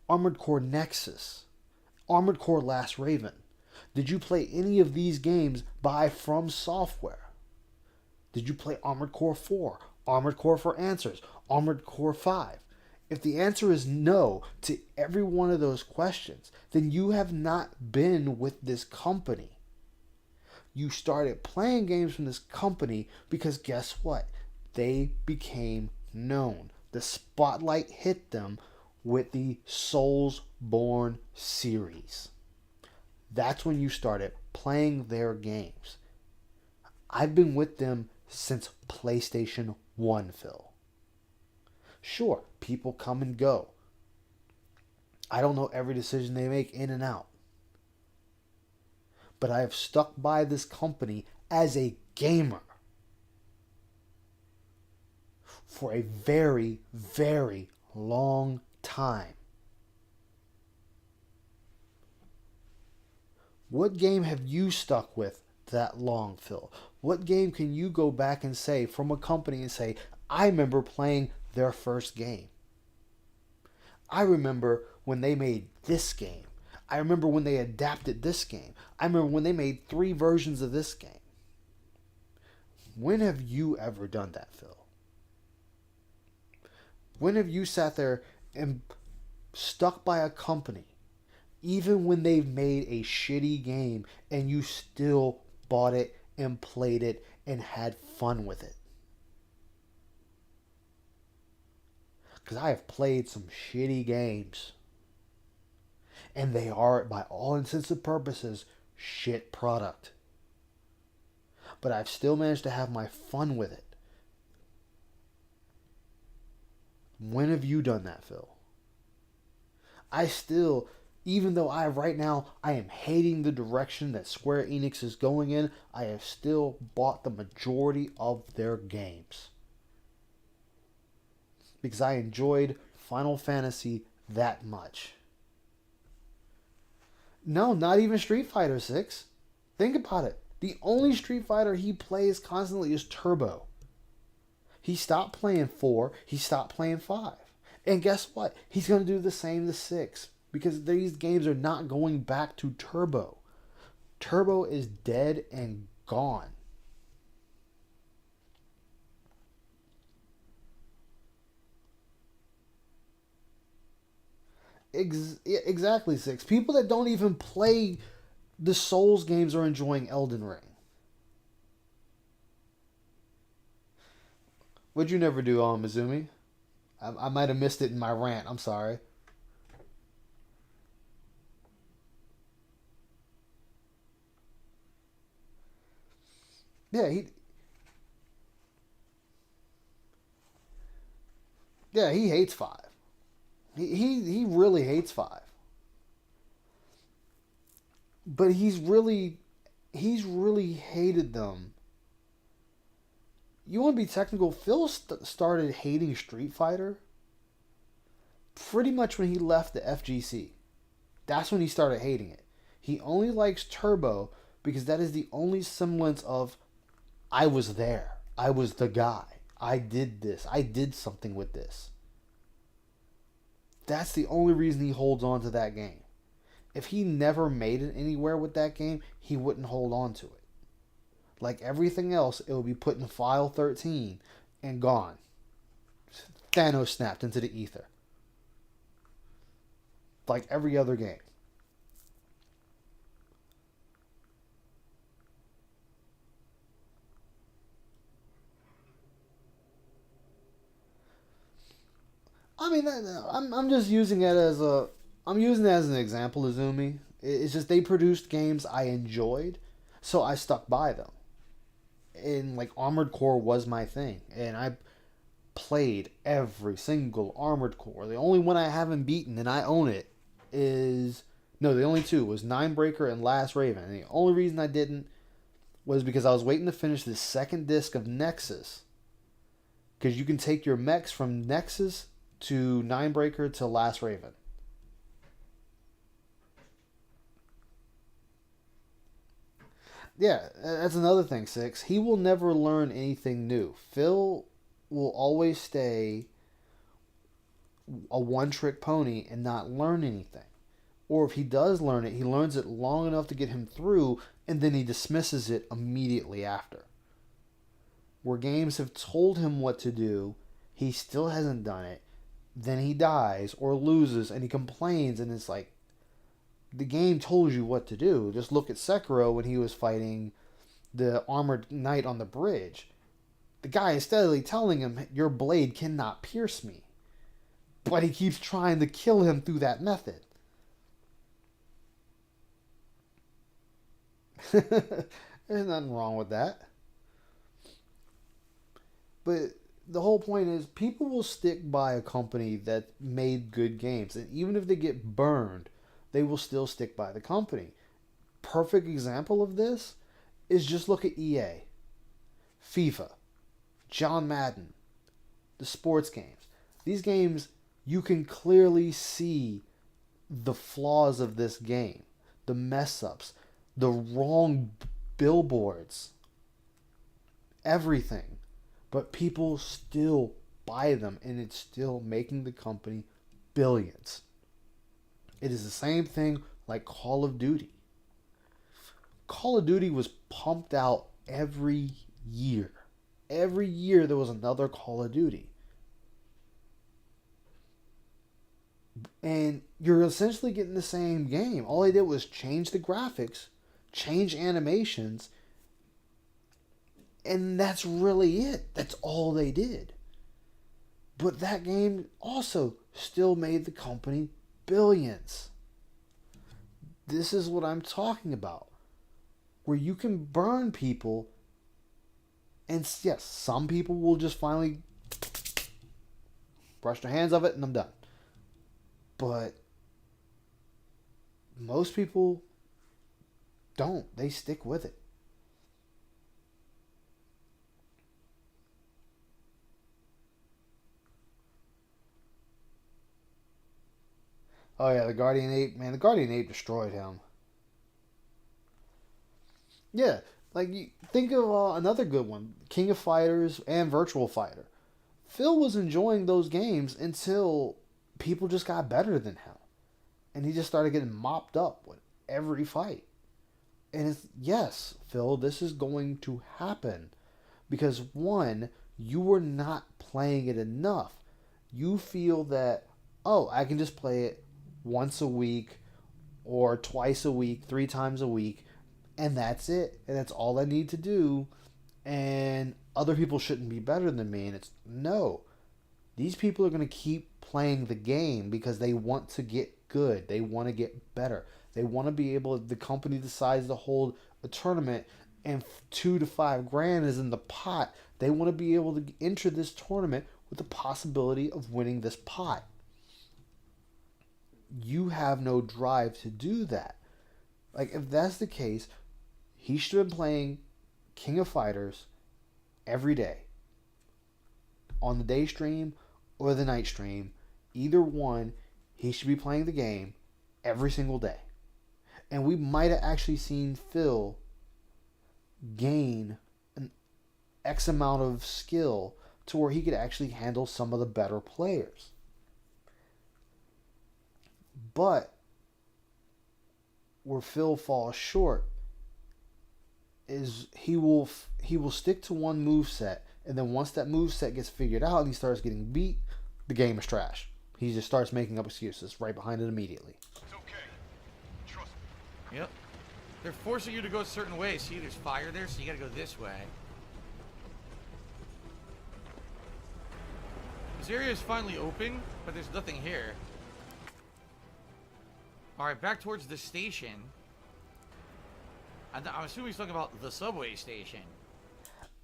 [SPEAKER 1] Armored Core Nexus, Armored Core Last Raven? Did you play any of these games by From Software? Did you play Armored Core 4, Armored Core for Answers, Armored Core 5? If the answer is no to every one of those questions, then you have not been with this company. You started playing games from this company because guess what? They became known. The spotlight hit them with the Soulsborne series. That's when you started playing their games. I've been with them since PlayStation 1, Phil. Sure, people come and go. I don't know every decision they make in and out. But I have stuck by this company as a gamer for a very, very long time. What game have you stuck with that long, Phil? What game can you go back and say from a company and say, I remember playing their first game? I remember when they made this game. I remember when they adapted this game. I remember when they made 3 versions of this game. When have you ever done that, Phil? When have you sat there and stuck by a company, even when they've made a shitty game, and you still bought it and played it and had fun with it? Because I have played some shitty games, and they are, by all intents and purposes, shit product. But I've still managed to have my fun with it. When have you done that, Phil? I still, even though right now I am hating the direction that Square Enix is going in, I have still bought the majority of their games. Because I enjoyed Final Fantasy that much. No, not even Street Fighter 6. Think about it. The only Street Fighter he plays constantly is Turbo. He stopped playing 4. He stopped playing 5. And guess what? He's going to do the same to 6. Because these games are not going back to Turbo. Turbo is dead and gone. Exactly, 6. People that don't even play the Souls games are enjoying Elden Ring. What'd you never do, Mizumi? I might have missed it in my rant. I'm sorry. Yeah, he hates 5. He really hates 5. But he's really hated them. You want to be technical? Phil started hating Street Fighter pretty much when he left the FGC. That's when he started hating it. He only likes Turbo because that is the only semblance of, I was there. I was the guy. I did this. I did something with this. That's the only reason he holds on to that game. If he never made it anywhere with that game, he wouldn't hold on to it. Like everything else, it would be put in file 13 and gone. Thanos snapped into the ether. Like every other game. I mean, I'm just using it as I'm using it as an example, Izumi. It's just they produced games I enjoyed, so I stuck by them. And like Armored Core was my thing, and I played every single Armored Core. The only one I haven't beaten, and I own it, is the only two was Ninebreaker and Last Raven. And the only reason I didn't was because I was waiting to finish the second disc of Nexus, because you can take your mechs from Nexus to Ninebreaker to Last Raven. Yeah, that's another thing, Six. He will never learn anything new. Phil will always stay a one-trick pony and not learn anything. Or if he does learn it, he learns it long enough to get him through, and then he dismisses it immediately after. Where games have told him what to do, he still hasn't done it, then he dies or loses and he complains, and it's like, the game told you what to do. Just look at Sekiro when he was fighting the armored knight on the bridge. The guy is steadily telling him, your blade cannot pierce me. But he keeps trying to kill him through that method. There's nothing wrong with that. But the whole point is, people will stick by a company that made good games. And even if they get burned, they will still stick by the company. Perfect example of this is just look at EA. FIFA. John Madden. The sports games. These games, you can clearly see the flaws of this game. The mess-ups. The wrong billboards. Everything. But people still buy them, and it's still making the company billions. It is the same thing like Call of Duty. Call of Duty was pumped out every year. Every year there was another Call of Duty. And you're essentially getting the same game. All they did was change the graphics, change animations, and that's really it. That's all they did. But that game also still made the company billions. This is what I'm talking about. Where you can burn people, and yes, some people will just finally brush their hands of it and I'm done. But most people don't. They stick with it. Oh yeah, the Guardian Ape, man, the Guardian Ape destroyed him. Yeah, like you think of another good one, King of Fighters and Virtual Fighter. Phil was enjoying those games until people just got better than him. And he just started getting mopped up with every fight. And it's, yes, Phil, this is going to happen. Because one, you were not playing it enough. You feel that, oh, I can just play it once a week or twice a week, 3 times a week, and that's it. And that's all I need to do. And other people shouldn't be better than me. And it's, no. These people are going to keep playing the game because they want to get good. They want to get better. They want to be able, the company decides to hold a tournament and $2 to $5 grand is in the pot. They want to be able to enter this tournament with the possibility of winning this pot. You have no drive to do that. Like, if that's the case, he should have been playing King of Fighters every day. On the day stream or the night stream. Either one, he should be playing the game every single day. And we might have actually seen Phil gain an X amount of skill to where he could actually handle some of the better players. But where Phil falls short is he will stick to one moveset, and then once that moveset gets figured out and he starts getting beat, the game is trash. He just starts making up excuses right behind it immediately.
[SPEAKER 3] It's okay. Trust me.
[SPEAKER 2] Yep. They're forcing you to go a certain way. See, there's fire there, so you gotta go this way. This area is finally open, but there's nothing here. Alright, back towards the station. I'm assuming he's talking about the subway station.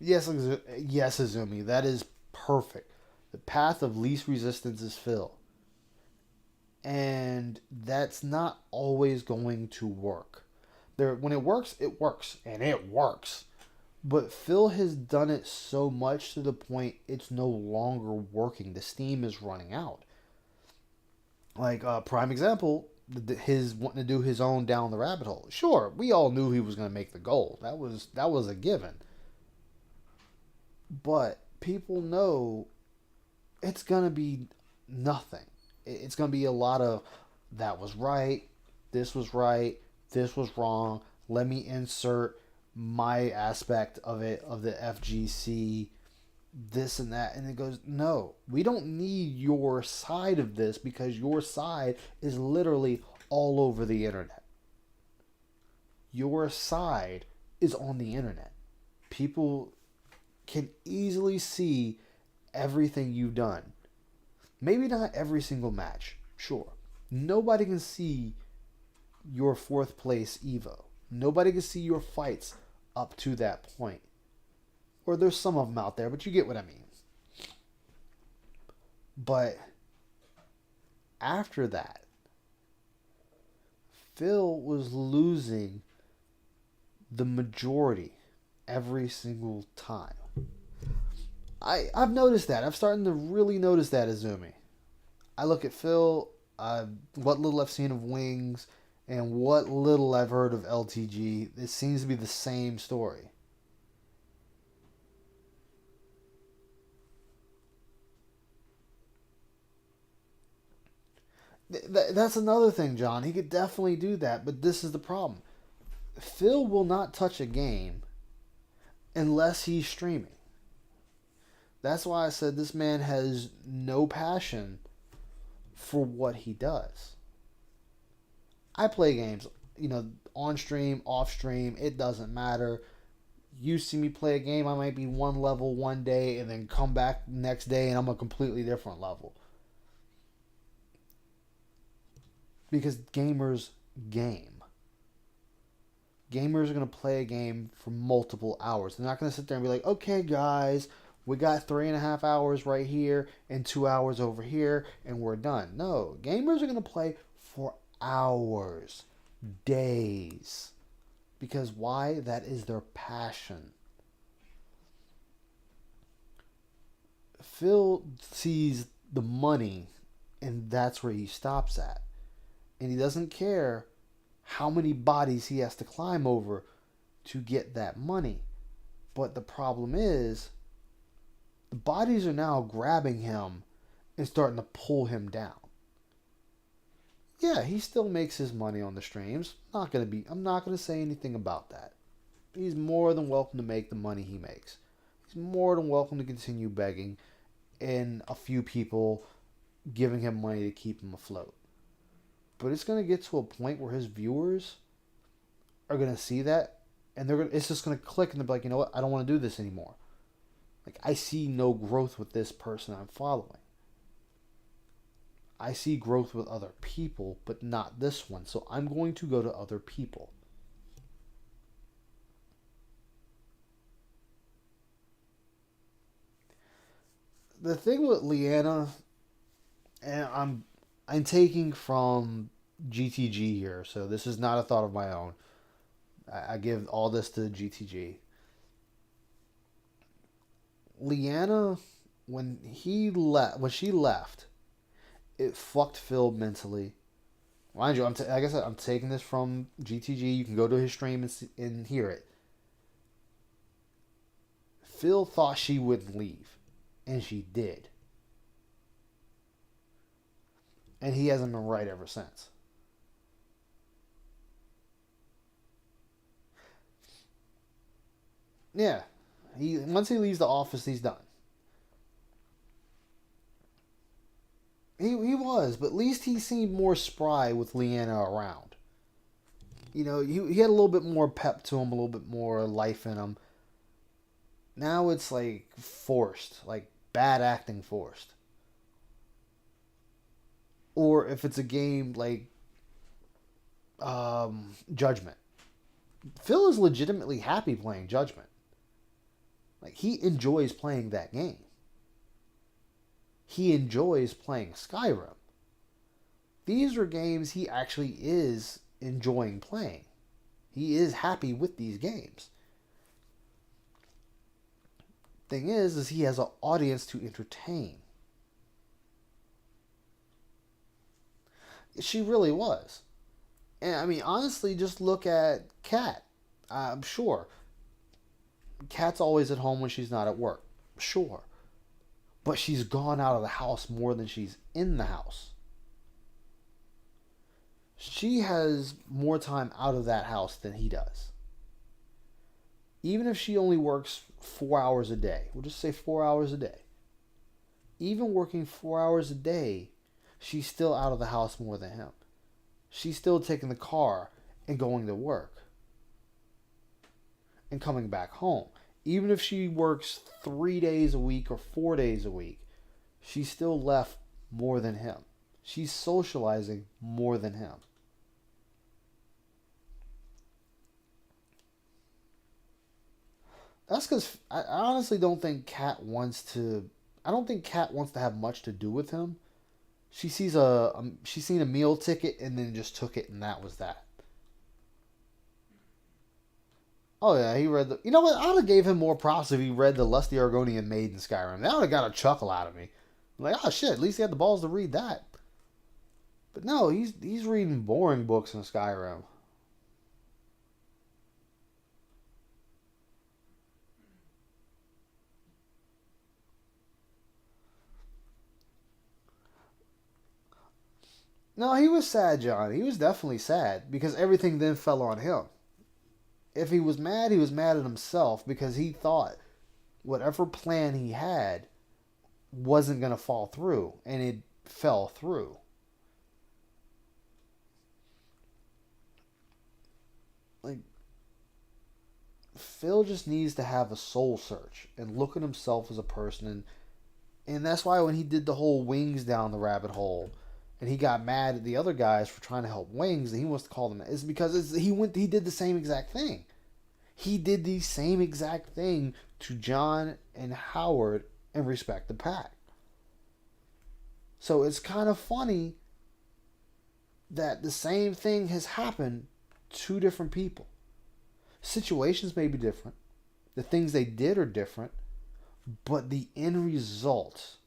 [SPEAKER 1] Yes, Azumi, that is perfect. The path of least resistance is Phil. And that's not always going to work. When it works, and it works. But Phil has done it so much to the point it's no longer working. The steam is running out. Like, prime example, his wanting to do his own down the rabbit hole. Sure, we all knew he was going to make the goal. That was a given. But people know it's going to be nothing. It's going to be a lot of, that was right, this was wrong, let me insert my aspect of it, of the FGC, this and that. And it goes, no, we don't need your side of this, because your side is literally all over the internet. Your side is on the internet. People can easily see everything you've done. Maybe not every single match, sure. Nobody can see your 4th place Evo. Nobody can see your fights up to that point. Or there's some of them out there, but you get what I mean. But after that, Phil was losing the majority every single time. I've noticed that. I'm starting to really notice that, Azumi. I look at Phil, what little I've seen of Wings, and what little I've heard of LTG. It seems to be the same story. That's another thing, John. He could definitely do that, but this is the problem. Phil will not touch a game unless he's streaming. That's why I said this man has no passion for what he does. I play games, on stream, off stream, it doesn't matter. You see me play a game, I might be one level one day and then come back next day and I'm a completely different level. Because gamers game. Gamers are going to play a game for multiple hours. They're not going to sit there and be like, okay, guys, we got 3.5 hours right here and 2 hours over here and we're done. No, gamers are going to play for hours, days. Because why? That is their passion. Phil sees the money and that's where he stops at. And he doesn't care how many bodies he has to climb over to get that money. But the problem is, the bodies are now grabbing him and starting to pull him down. Yeah, he still makes his money on the streams. I'm not gonna say anything about that. He's more than welcome to make the money he makes. He's more than welcome to continue begging and a few people giving him money to keep him afloat. But it's going to get to a point where his viewers are going to see that and it's just going to click and they'll be like, you know what? I don't want to do this anymore. Like, I see no growth with this person I'm following. I see growth with other people, but not this one. So I'm going to go to other people. The thing with Liana, and I'm taking from GTG here, so this is not a thought of my own. I give all this to GTG. Liana, when she left, it fucked Phil mentally. Mind you, like I said, I'm taking this from GTG. You can go to his stream and hear it. Phil thought she wouldn't leave, and she did. And he hasn't been right ever since. Yeah, once he leaves the office, he's done. He was, but at least he seemed more spry with Leanna around. You know, he had a little bit more pep to him, a little bit more life in him. Now it's like forced, like bad acting forced. Or if it's a game like Judgment. Phil is legitimately happy playing Judgment. Like, he enjoys playing that game. He enjoys playing Skyrim. These are games he actually is enjoying playing. He is happy with these games. Thing is he has an audience to entertain. She really was. And I mean, honestly, just look at Kat. I'm sure. Kat's always at home when she's not at work. Sure. But she's gone out of the house more than she's in the house. She has more time out of that house than he does. Even if she only works 4 hours a day, we'll just say 4 hours a day. Even working 4 hours a day, she's still out of the house more than him. She's still taking the car and going to work. And coming back home. Even if she works 3 days a week or 4 days a week, she's still left more than him. She's socializing more than him. That's because I honestly don't think Kat wants to. I don't think Kat wants to have much to do with him. She's seen a meal ticket and then just took it, and that was that. Oh yeah, he read the. You know what? I would have gave him more props if he read the Lusty Argonian Maid in Skyrim. That would have got a chuckle out of me. I'm like, oh shit! At least he had the balls to read that. But no, he's reading boring books in Skyrim. No, he was sad, John. He was definitely sad because everything then fell on him. If he was mad at himself because he thought whatever plan he had wasn't going to fall through, and it fell through. Like, Phil just needs to have a soul search and look at himself as a person, and that's why when he did the whole Wings down the rabbit hole, and he got mad at the other guys for trying to help Wings, and he wants to call them, is because he did the same exact thing. He did the same exact thing to John and Howard in Respect the Pack. So it's kind of funny that the same thing has happened to different people. Situations may be different. The things they did are different. But the end results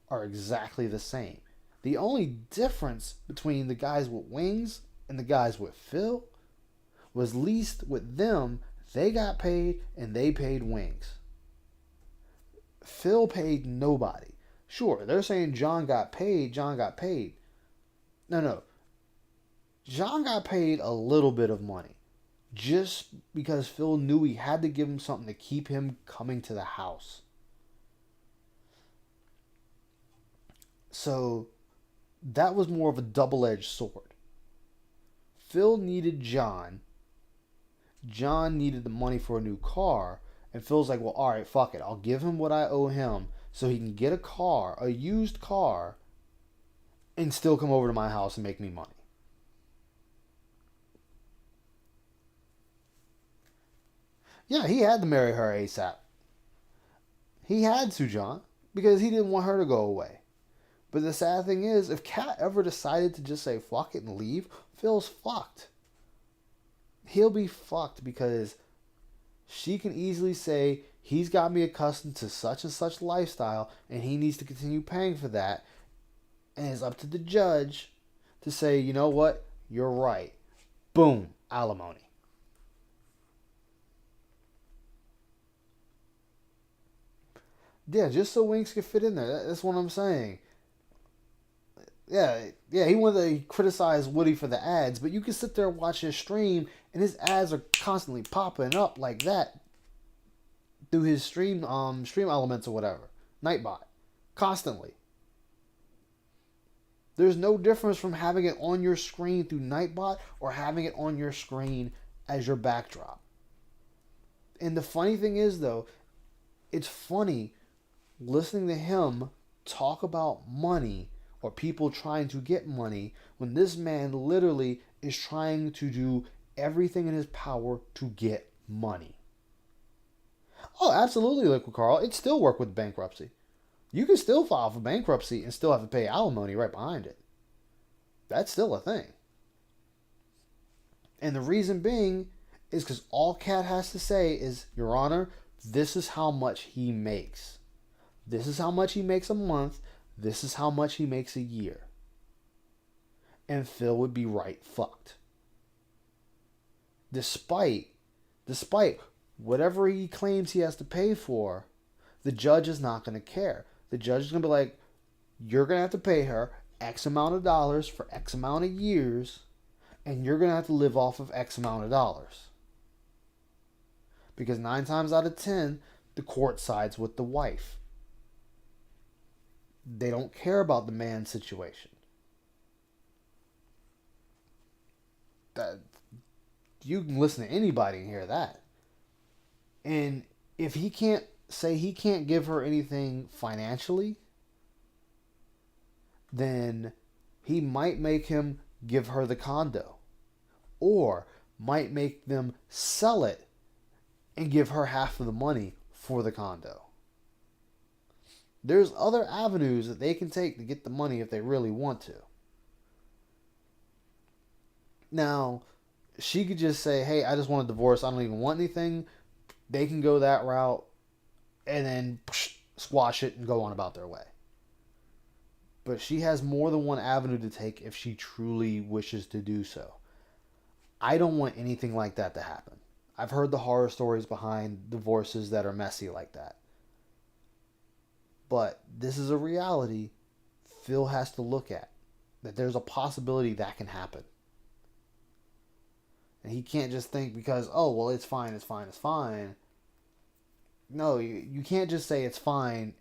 [SPEAKER 1] are exactly the same. The only difference between the guys with Wings and the guys with Phil was, at least with them, they got paid and they paid Wings. Phil paid nobody. Sure, they're saying John got paid. No. John got paid a little bit of money. Just because Phil knew he had to give him something to keep him coming to the house. So that was more of a double-edged sword. Phil needed John. John needed the money for a new car. And Phil's like, well, alright, fuck it. I'll give him what I owe him so he can get a car, a used car, and still come over to my house and make me money. Yeah, he had to marry her ASAP. He had to, John, because he didn't want her to go away. But the sad thing is, if Kat ever decided to just say fuck it and leave, Phil's fucked. He'll be fucked because she can easily say, he's got me accustomed to such and such lifestyle, and he needs to continue paying for that. And it's up to the judge to say, you know what? You're right. Boom. Alimony. Yeah, just so Winks could fit in there. That's what I'm saying. Yeah, he wanted to criticize Woody for the ads, but you can sit there and watch his stream, and his ads are constantly popping up like that through his stream elements or whatever. Nightbot. Constantly. There's no difference from having it on your screen through Nightbot or having it on your screen as your backdrop. And the funny thing is, though, it's funny listening to him talk about money or people trying to get money when this man literally is trying to do everything in his power to get money. Oh, absolutely, Liquid Carl. It still work with bankruptcy. You can still file for bankruptcy and still have to pay alimony right behind it. That's still a thing. And the reason being is because all Cat has to say is, Your Honor, this is how much he makes. This is how much he makes a month. This is how much he makes a year. And Phil would be right fucked. Despite whatever he claims he has to pay for, the judge is not going to care. The judge is going to be like, you're going to have to pay her X amount of dollars for X amount of years, and you're going to have to live off of X amount of dollars. Because 9 times out of 10, the court sides with the wife. They don't care about the man's situation. That you can listen to anybody and hear that. And if he can't say he can't give her anything financially, then he might make him give her the condo. Or might make them sell it and give her half of the money for the condo. There's other avenues that they can take to get the money if they really want to. Now, she could just say, hey, I just want a divorce. I don't even want anything. They can go that route and then squash it and go on about their way. But she has more than one avenue to take if she truly wishes to do so. I don't want anything like that to happen. I've heard the horror stories behind divorces that are messy like that. But this is a reality Phil has to look at. That there's a possibility that can happen. And he can't just think because, oh, well, it's fine, it's fine, it's fine. No, you can't just say it's fine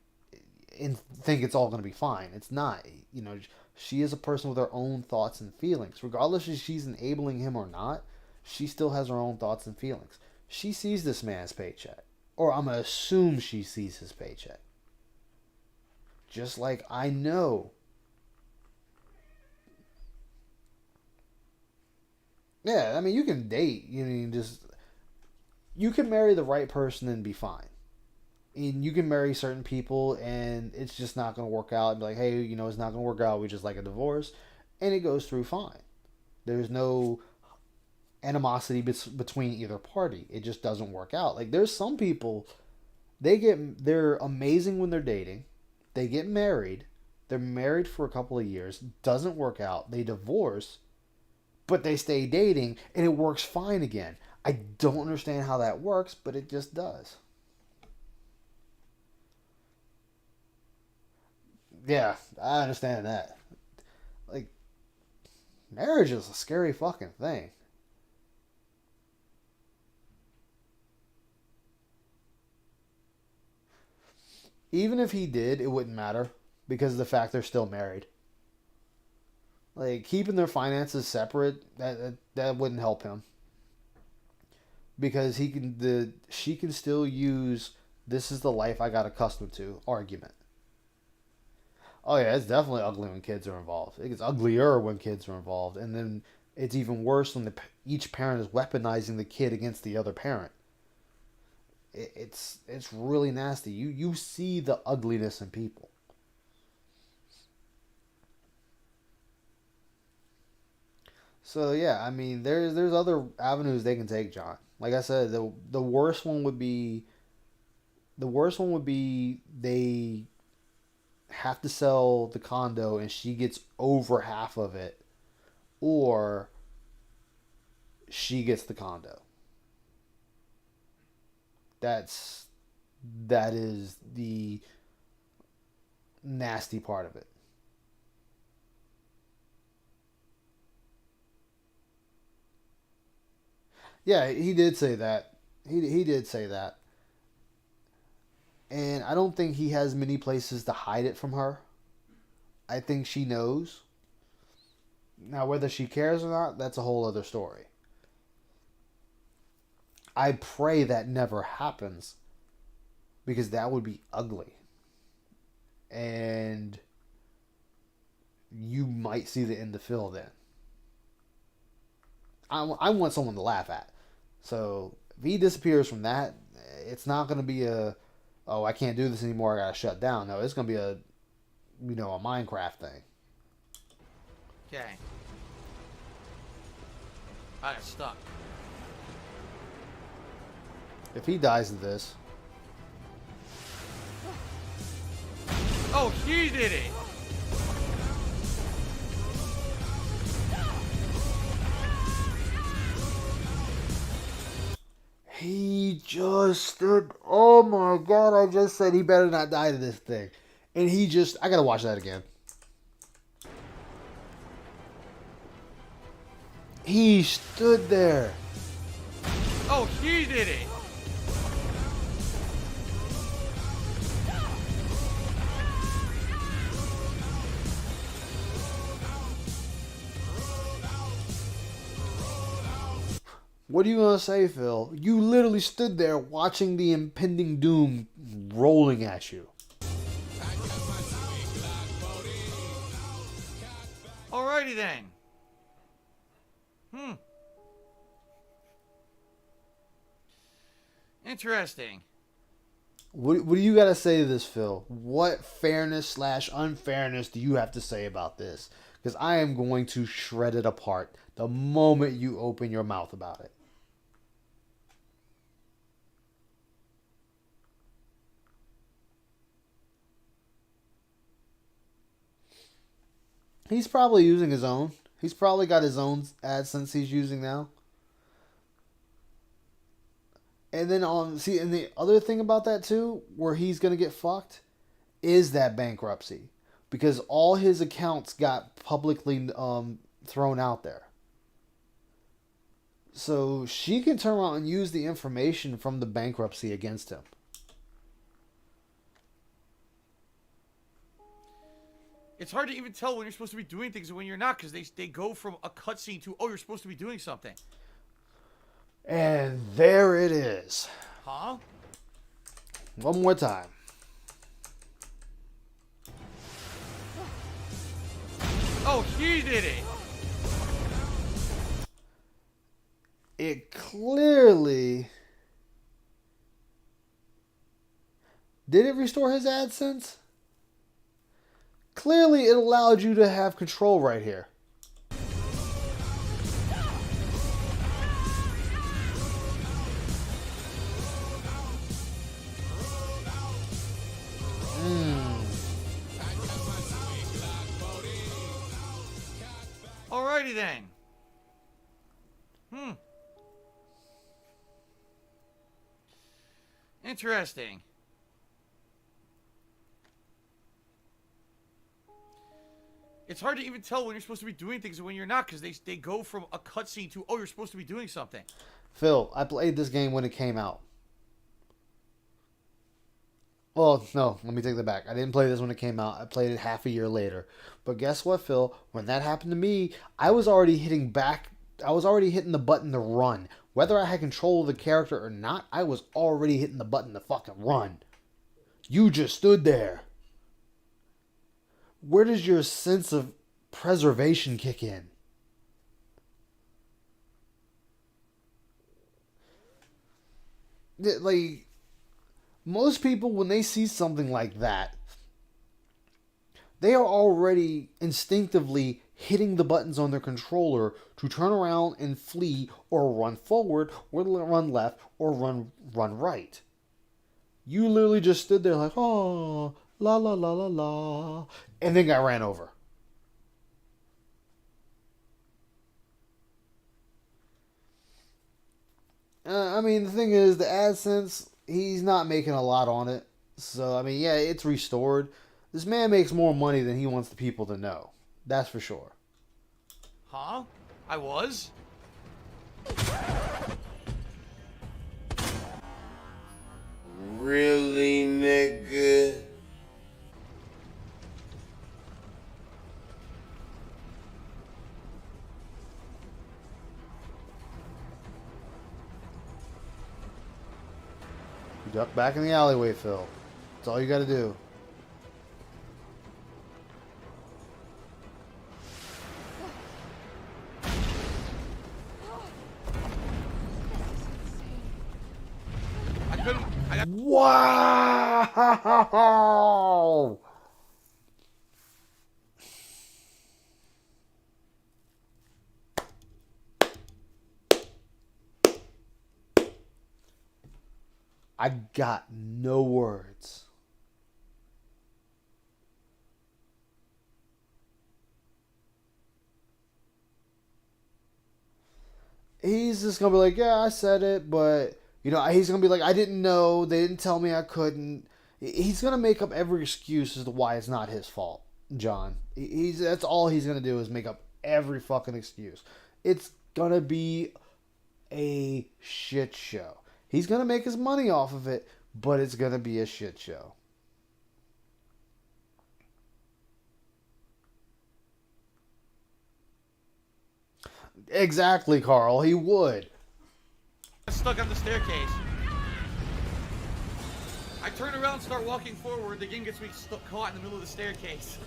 [SPEAKER 1] and think it's all going to be fine. It's not. You know, she is a person with her own thoughts and feelings. Regardless if she's enabling him or not, she still has her own thoughts and feelings. She sees this man's paycheck. Or I'm going to assume she sees his paycheck. Just like I know. Yeah, I mean, you can date. You can marry the right person and be fine. And you can marry certain people and it's just not going to work out. And be like, hey, it's not going to work out. We just like a divorce. And it goes through fine. There's no animosity between either party. It just doesn't work out. Like, there's some people, they're amazing when they're dating. They get married. They're married for a couple of years. Doesn't work out. They divorce. But they stay dating. And it works fine again. I don't understand how that works. But it just does. Yeah. I understand that. Like, marriage is a scary fucking thing. Even if he did, it wouldn't matter because of the fact they're still married. Like, keeping their finances separate, that wouldn't help him. Because she can still use this is the life I got accustomed to argument. Oh yeah, it's definitely ugly when kids are involved. It gets uglier when kids are involved. And then it's even worse when each parent is weaponizing the kid against the other parent. It's really nasty. You see the ugliness in people. So yeah, I mean, there's other avenues they can take, John. Like I said, the worst one would be they have to sell the condo and she gets over half of it, or she gets the condo. That is the nasty part of it. Yeah, he did say that. He did say that. And I don't think he has many places to hide it from her. I think she knows. Now, whether she cares or not, that's a whole other story. I pray that never happens, because that would be ugly. And you might see the end of Phil then. I want someone to laugh at. So if he disappears from that, it's not going to be oh, I can't do this anymore, I got to shut down. No, it's going to be a Minecraft thing.
[SPEAKER 2] Okay. I got stuck.
[SPEAKER 1] If he dies in this,
[SPEAKER 2] Oh, he did it!
[SPEAKER 1] he just stood. Oh my god! I just said he better not die to this thing, and he just. I gotta watch that again. He stood there.
[SPEAKER 2] Oh, he did it!
[SPEAKER 1] What are you gonna say, Phil? You literally stood there watching the impending doom rolling at you.
[SPEAKER 2] Alrighty then. Interesting.
[SPEAKER 1] What do you got to say to this, Phil? What fairness/unfairness do you have to say about this? Because I am going to shred it apart the moment you open your mouth about it. He's probably using his own. He's probably got his own AdSense he's using now. And then and the other thing about that too, where he's gonna get fucked, is that bankruptcy, because all his accounts got publicly thrown out there. So she can turn around and use the information from the bankruptcy against him.
[SPEAKER 2] It's hard to even tell when you're supposed to be doing things and when you're not, because they go from a cutscene to, oh, you're supposed to be doing something.
[SPEAKER 1] And there it is.
[SPEAKER 2] Huh?
[SPEAKER 1] One more time.
[SPEAKER 2] Oh, he did it!
[SPEAKER 1] It clearly... Did it restore his AdSense? Clearly it allowed you to have control right here.
[SPEAKER 2] Alrighty then. Interesting. It's hard to even tell when you're supposed to be doing things and when you're not, because they go from a cutscene to, oh, you're supposed to be doing something.
[SPEAKER 1] Phil, I played this game when it came out. Well, no, let me take that back. I didn't play this when it came out. I played it half a year later. But guess what, Phil? When that happened to me, I was already hitting the button to run. Whether I had control of the character or not, I was already hitting the button to fucking run. You just stood there. Where does your sense of preservation kick in? Like, most people, when they see something like that, they are already instinctively hitting the buttons on their controller to turn around and flee, or run forward, or run left, or run right. You literally just stood there like, oh, La la la la la. And then got ran over. I mean, the thing is, the AdSense, he's not making a lot on it. So, I mean, yeah, it's restored. This man makes more money than he wants the people to know. That's for sure.
[SPEAKER 2] Huh? I was?
[SPEAKER 8] Really, nigga?
[SPEAKER 1] You duck back in the alleyway, Phil. That's all you gotta do.
[SPEAKER 2] I couldn't.
[SPEAKER 1] Wow! I got no words. He's just gonna be like, yeah, I said it, but you know, he's gonna be like, I didn't know, they didn't tell me I couldn't. He's gonna make up every excuse as to why it's not his fault, John. That's all he's gonna do is make up every fucking excuse. It's gonna be a shit show. He's gonna make his money off of it, but it's gonna be a shit show. Exactly, Carl. He would.
[SPEAKER 2] Stuck on the staircase. I turn around and start walking forward. The game gets me stuck, caught in the middle of the staircase.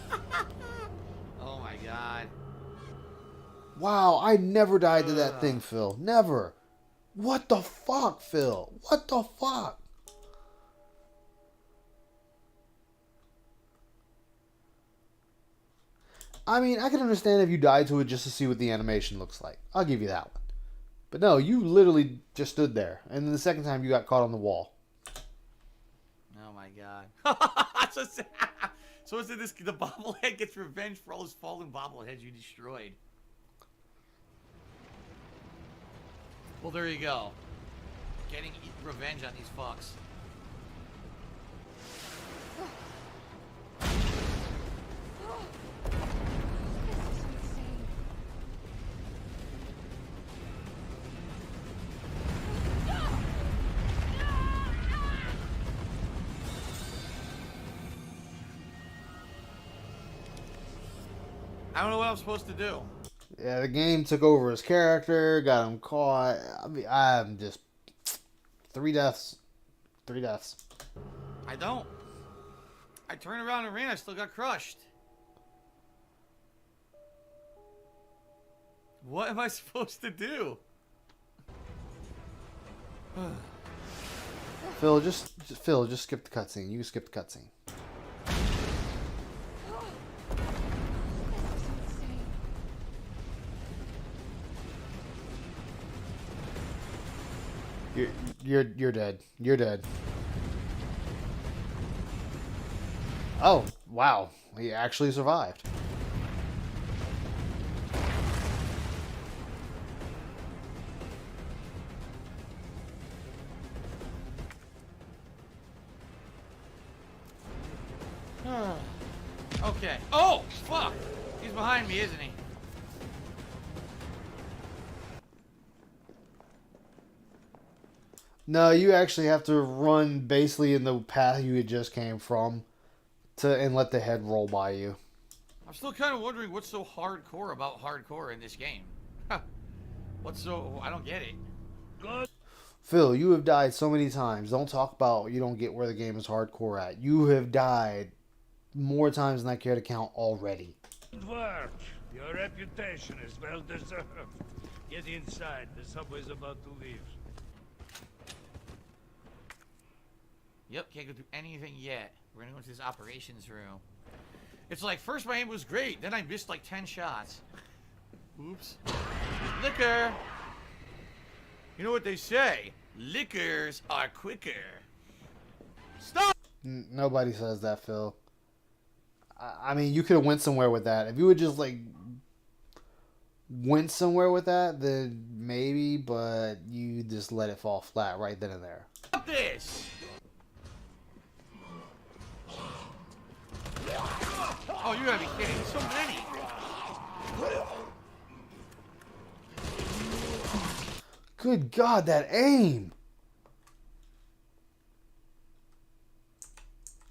[SPEAKER 2] Oh my god.
[SPEAKER 1] Wow, I never died to that thing, Phil. Never. What the fuck, Phil? What the fuck? I mean, I can understand if you died to it just to see what the animation looks like. I'll give you that one. But no, you literally just stood there. And then the second time you got caught on the wall.
[SPEAKER 2] Oh my god. So is it this, the bobblehead gets revenge for all those fallen bobbleheads you destroyed. Well, there you go. Getting revenge on these fucks. I don't know what I'm supposed to do.
[SPEAKER 1] Yeah, the game took over his character, got him caught. I mean, I'm just... 3 deaths. 3 deaths.
[SPEAKER 2] I don't. I turned around and ran. I still got crushed. What am I supposed to do?
[SPEAKER 1] Phil, just skip the cutscene. You can skip the cutscene. You're dead. You're dead. Oh, wow. He actually survived.
[SPEAKER 2] Okay. Oh, fuck. He's behind me, isn't he?
[SPEAKER 1] No, you actually have to run basically in the path you had just came from and let the head roll by you.
[SPEAKER 2] I'm still kind of wondering what's so hardcore about hardcore in this game. What's so... I don't get it.
[SPEAKER 4] Good.
[SPEAKER 1] Phil, you have died so many times. Don't talk about you don't get where the game is hardcore at. You have died more times than I care to count already.
[SPEAKER 9] Good work. Your reputation is well deserved. Get inside. The subway's about to leave.
[SPEAKER 2] Yep, can't go through anything yet. We're gonna go into this operations room. It's like, first my aim was great, then I missed like 10 shots. Oops. Liquor! You know what they say? Liquors are quicker. Stop!
[SPEAKER 1] Nobody says that, Phil. I mean, you could have went somewhere with that. If you would just like went somewhere with that, then maybe. But you just let it fall flat right then and there.
[SPEAKER 2] Stop this! Oh, you gotta be kidding! So many.
[SPEAKER 1] Good God, that aim!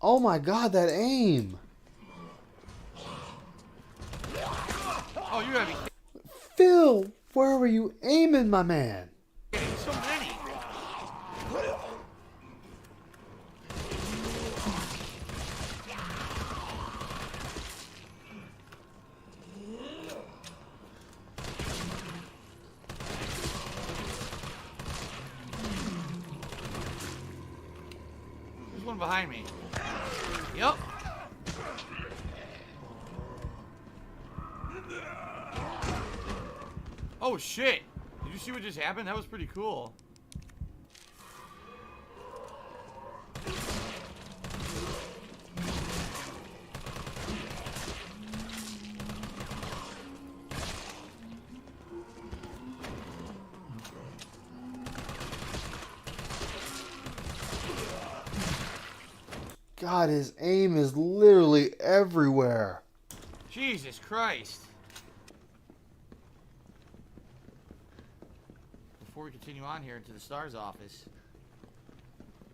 [SPEAKER 1] Oh my God, that aim!
[SPEAKER 2] Oh, you gotta be
[SPEAKER 1] Phil, where were you aiming, my man?
[SPEAKER 2] kidding! So many. There's one behind me. Yep. Oh shit! Did you see what just happened? That was pretty cool.
[SPEAKER 1] God, his aim is literally everywhere.
[SPEAKER 2] Jesus Christ. Before we continue on here into the STARS office.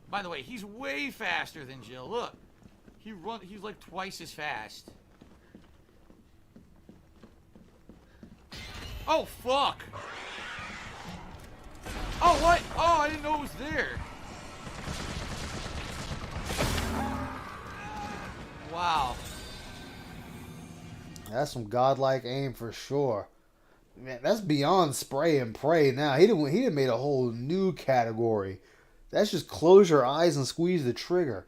[SPEAKER 2] By the way, he's way faster than Jill. Look. He's like twice as fast. Oh, fuck. Oh, what? Oh, I didn't know it was there. Wow.
[SPEAKER 1] That's some godlike aim for sure. Man, that's beyond spray and pray now. He done made a whole new category. That's just close your eyes and squeeze the trigger.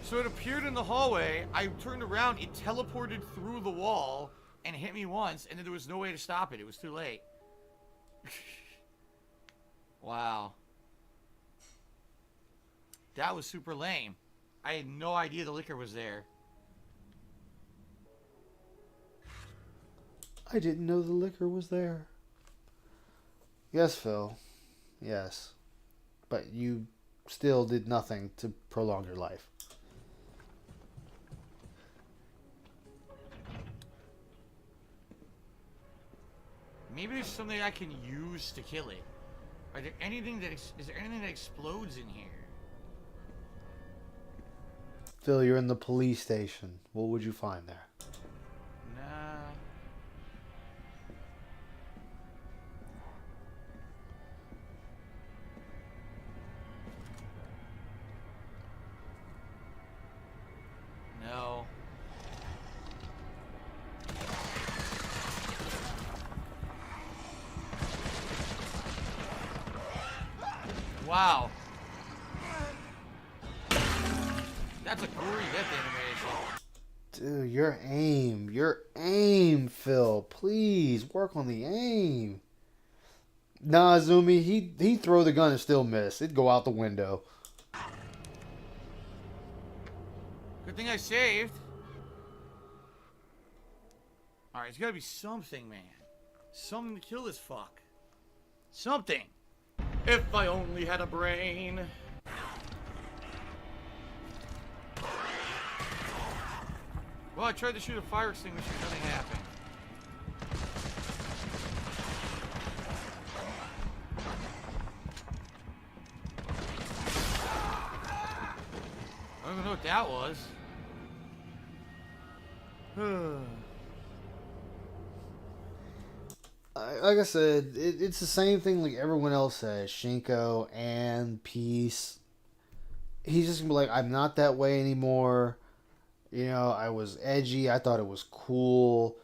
[SPEAKER 2] So it appeared in the hallway. I turned around. It teleported through the wall and hit me once, and then there was no way to stop it. It was too late. Wow. That was super lame. I had no idea the liquor was there.
[SPEAKER 1] I didn't know the liquor was there. Yes, Phil. Yes. But you still did nothing to prolong your life.
[SPEAKER 2] Maybe there's something I can use to kill it. Are there anything that is there anything that explodes in here?
[SPEAKER 1] Phil, you're in the police station. What would you find there?
[SPEAKER 2] Nah. No. Wow. That's a gory death animation.
[SPEAKER 1] Dude, your aim, Phil. Please work on the aim. Nah, Zumi, he'd throw the gun and still miss. It'd go out the window.
[SPEAKER 2] Good thing I saved. Alright, it's gotta be something, man. Something to kill this fuck. Something. If I only had a brain. Well, I tried to shoot a fire extinguisher, nothing happened. I don't even know what that was.
[SPEAKER 1] Like I said, it's the same thing like everyone else says. Shinko and Peace. He's just gonna be like, I'm not that way anymore. You know, I was edgy. I thought it was cool.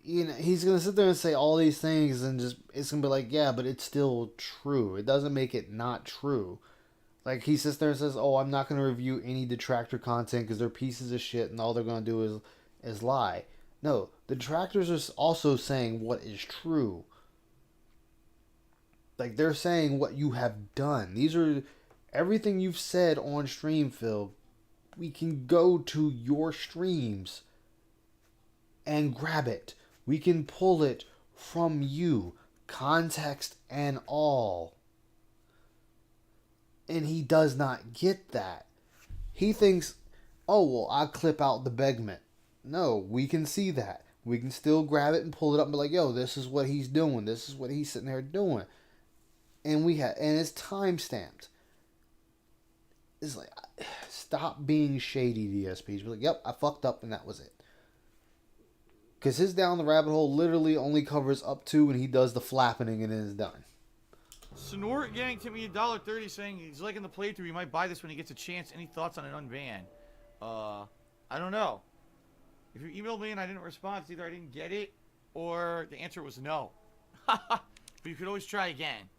[SPEAKER 1] You know, he's gonna sit there and say all these things, and just it's gonna be like, yeah, but it's still true. It doesn't make it not true. Like he sits there and says, "Oh, I'm not gonna review any detractor content because they're pieces of shit, and all they're gonna do is lie." No, the detractors are also saying what is true. Like they're saying what you have done. These are everything you've said on stream, Phil. we can go to your streams and grab it. We can pull it from you, context and all. And he does not get that. He thinks, oh, well, I'll clip out the Begment. No, we can see that. We can still grab it and pull it up and be like, yo, this is what he's doing. This is what he's sitting there doing. And it's time-stamped. It's like, stop being shady, DSPs. Be like, yep, I fucked up and that was it. Because his Down the Rabbit Hole literally only covers up to when he does the flapping and it is done.
[SPEAKER 2] Snort Gang tipped me $1.30 saying he's liking the playthrough. He might buy this when he gets a chance. Any thoughts on an unban? I don't know. If you emailed me and I didn't respond, it's either I didn't get it or the answer was no. But you could always try again.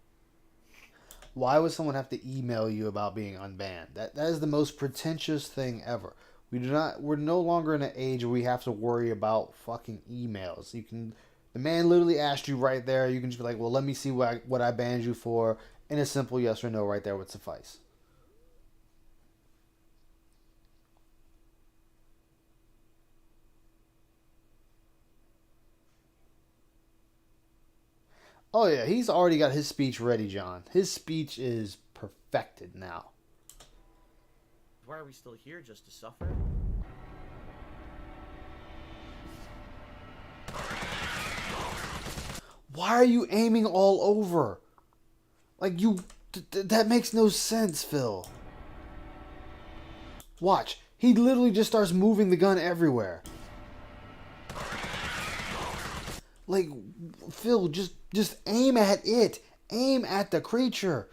[SPEAKER 1] Why would someone have to email you about being unbanned? That is the most pretentious thing ever. We're no longer in an age where we have to worry about fucking emails. The man literally asked you right there. You can just be like, well, let me see what I banned you for. And a simple yes or no right there would suffice. Oh yeah, he's already got his speech ready, John. His speech is perfected now.
[SPEAKER 2] Why are we still here? Just to suffer?
[SPEAKER 1] Why are you aiming all over? Like, that makes no sense, Phil. Watch. He literally just starts moving the gun everywhere. Like, Phil, just aim at it. Aim at the creature.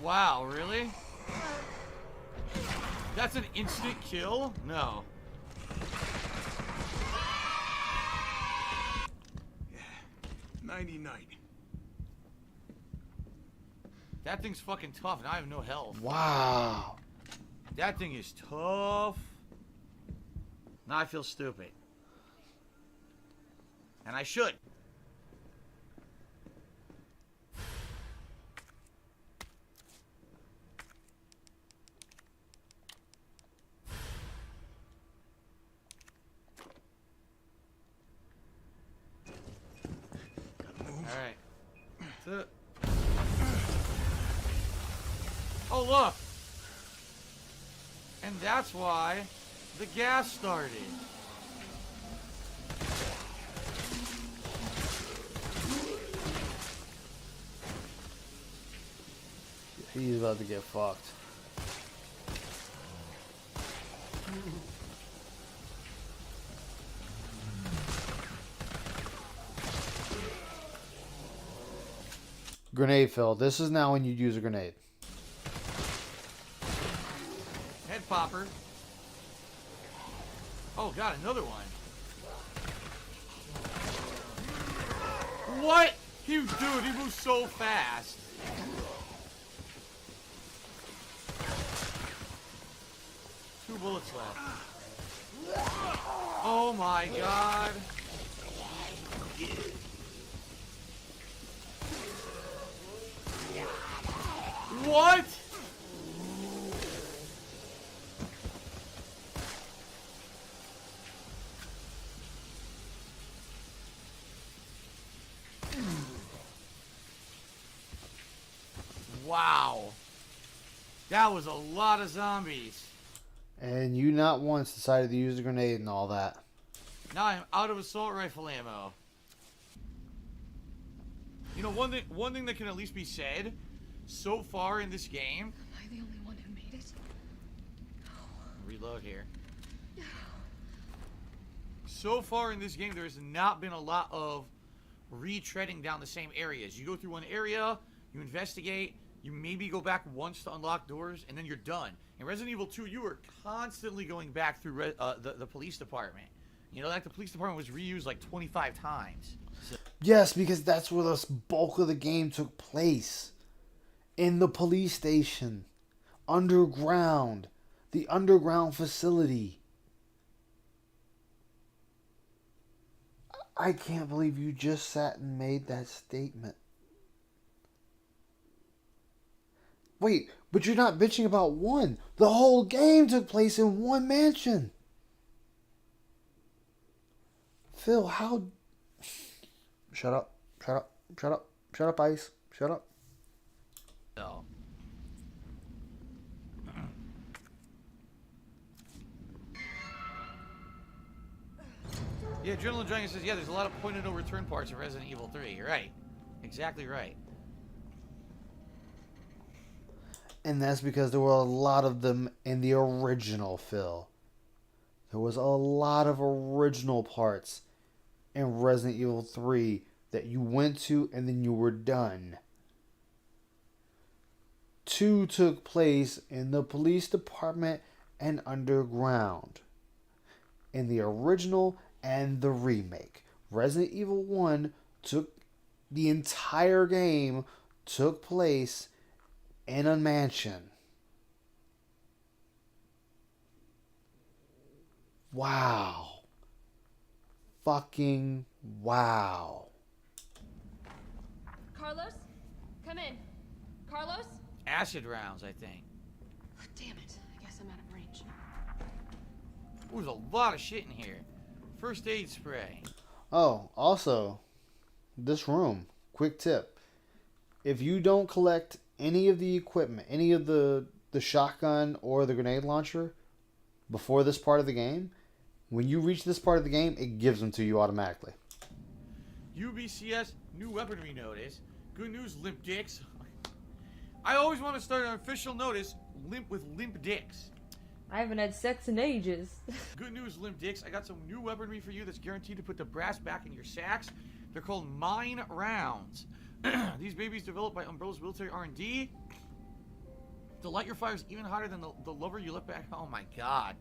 [SPEAKER 2] Wow, really? That's an instant kill? No.
[SPEAKER 3] Yeah, 99.
[SPEAKER 2] That thing's fucking tough, and I have no health.
[SPEAKER 1] Wow.
[SPEAKER 2] That thing is tough. Now I feel stupid. And I should. Alright. Oh, look! And that's why the gas started.
[SPEAKER 1] He's about to get fucked. Grenade, Phil. This is now when you use a grenade.
[SPEAKER 2] Head popper. Oh, God, another one. What? Dude, he moves so fast. Two bullets left. Oh, my God. What? Wow. That was a lot of zombies.
[SPEAKER 1] And you not once decided to use a grenade and all that.
[SPEAKER 2] Now I'm out of assault rifle ammo. You know, one thing that can at least be said, so far in this game...
[SPEAKER 5] Am I the only one who made it?
[SPEAKER 2] Reload here. So far in this game, there has not been a lot of retreading down the same areas. You go through one area, you investigate, you maybe go back once to unlock doors, and then you're done. In Resident Evil 2, you were constantly going back through the police department. You know, like the police department was reused like 25 times. So
[SPEAKER 1] Yes, because that's where the bulk of the game took place. In the police station. Underground. The underground facility. I can't believe you just sat and made that statement. Wait, but you're not bitching about one. The whole game took place in one mansion. Phil, how... Shut up. Shut up. Shut up. Shut up, Ice. Shut up.
[SPEAKER 2] No. Yeah, Adrenaline Dragon says, yeah, there's a lot of point of no return parts in Resident Evil 3. You're right. Exactly right.
[SPEAKER 1] And that's because there were a lot of them in the original, Phil. There was a lot of original parts in Resident Evil 3 that you went to and then you were done. 2 took place in the police department and underground. In the original and the remake. Resident Evil 1 took the entire game took place in a mansion. Wow. Fucking wow.
[SPEAKER 5] Carlos? Come in. Carlos?
[SPEAKER 2] Acid rounds, I think.
[SPEAKER 5] Damn it. I guess I'm out of range.
[SPEAKER 2] Ooh, there's a lot of shit in here. First aid spray.
[SPEAKER 1] Oh, also, this room, quick tip. If you don't collect any of the equipment, any of the shotgun or the grenade launcher before this part of the game, when you reach this part of the game, it gives them to you automatically.
[SPEAKER 2] UBCS, new weaponry notice. Good news, limp dicks. I always want to start an official notice, limp with limp dicks.
[SPEAKER 7] I haven't had sex in ages.
[SPEAKER 2] Good news, limp dicks. I got some new weaponry for you that's guaranteed to put the brass back in your sacks. They're called mine rounds. These babies developed by Umbrella's military R&D. To light your fires even hotter than the lover you left back. Oh my god.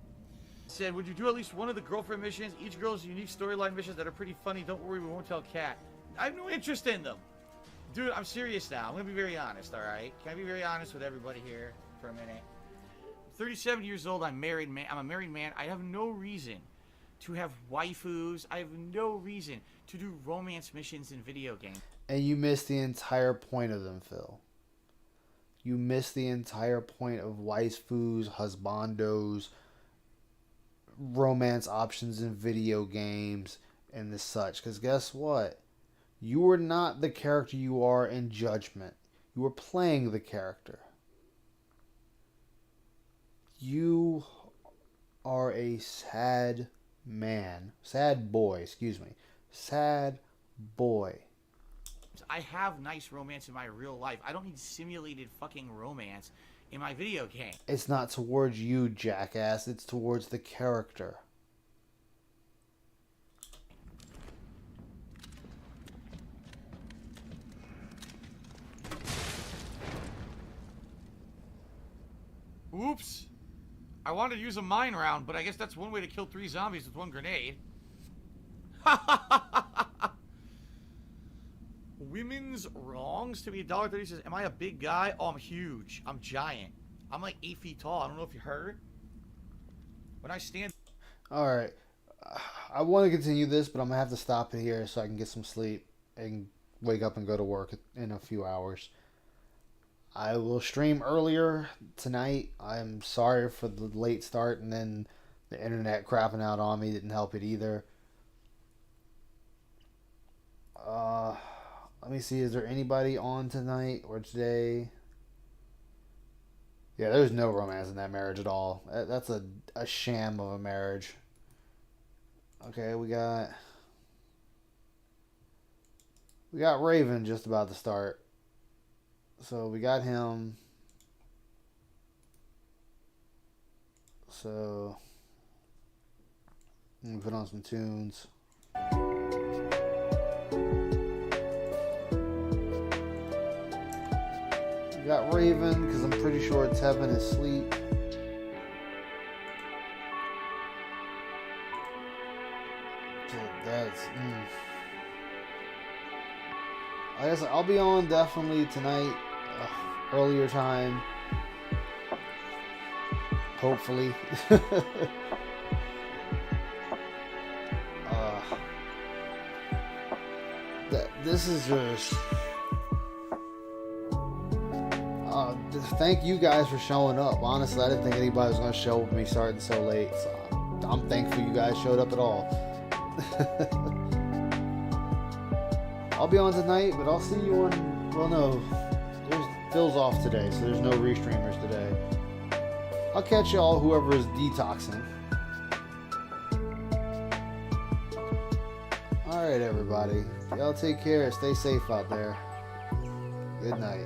[SPEAKER 2] Said, would you do at least one of the girlfriend missions? Each girl has unique storyline missions that are pretty funny. Don't worry, we won't tell Kat. I have no interest in them. Dude, I'm serious now. I'm going to be very honest, alright? Can I be very honest with everybody here for a minute? 37 years old, I'm married man. I'm a married man. I have no reason to have waifus. I have no reason to do romance missions in video games.
[SPEAKER 1] And you missed the entire point of them, Phil. You missed the entire point of waifus, husbandos, romance options in video games, and the such. Because guess what? You are not the character you are in Judgment. You are playing the character. You are a sad man. Sad boy, excuse me. Sad boy.
[SPEAKER 2] I have nice romance in my real life. I don't need simulated fucking romance in my video game.
[SPEAKER 1] It's not towards you, jackass. It's towards the character.
[SPEAKER 2] Oops. I wanted to use a mine round, but I guess that's one way to kill 3 zombies with 1 grenade. Women's wrongs to be $1.30 says, am I a big guy? Oh, I'm huge. I'm giant. I'm like 8 feet tall. I don't know if you heard. When I stand...
[SPEAKER 1] Alright. I want to continue this, but I'm going to have to stop it here so I can get some sleep and wake up and go to work in a few hours. I will stream earlier tonight. I'm sorry for the late start, and then the internet crapping out on me didn't help it either. Let me see, is there anybody on tonight or today? Yeah, there's no romance in that marriage at all. That's a sham of a marriage. Okay, we got Raven just about to start. So we got him. So let me put on some tunes. We got Raven because I'm pretty sure Tevin is asleep. So that's like I said, I'll be on definitely tonight, earlier time. Hopefully. This is just. Thank you guys for showing up. Honestly, I didn't think anybody was going to show up with me starting so late. So I'm thankful you guys showed up at all. I'll be on tonight, but I'll see you on. Well, no, Phil's off today, so there's no restreamers today. I'll catch y'all, whoever is detoxing. Alright, everybody. Y'all take care. Stay safe out there. Good night.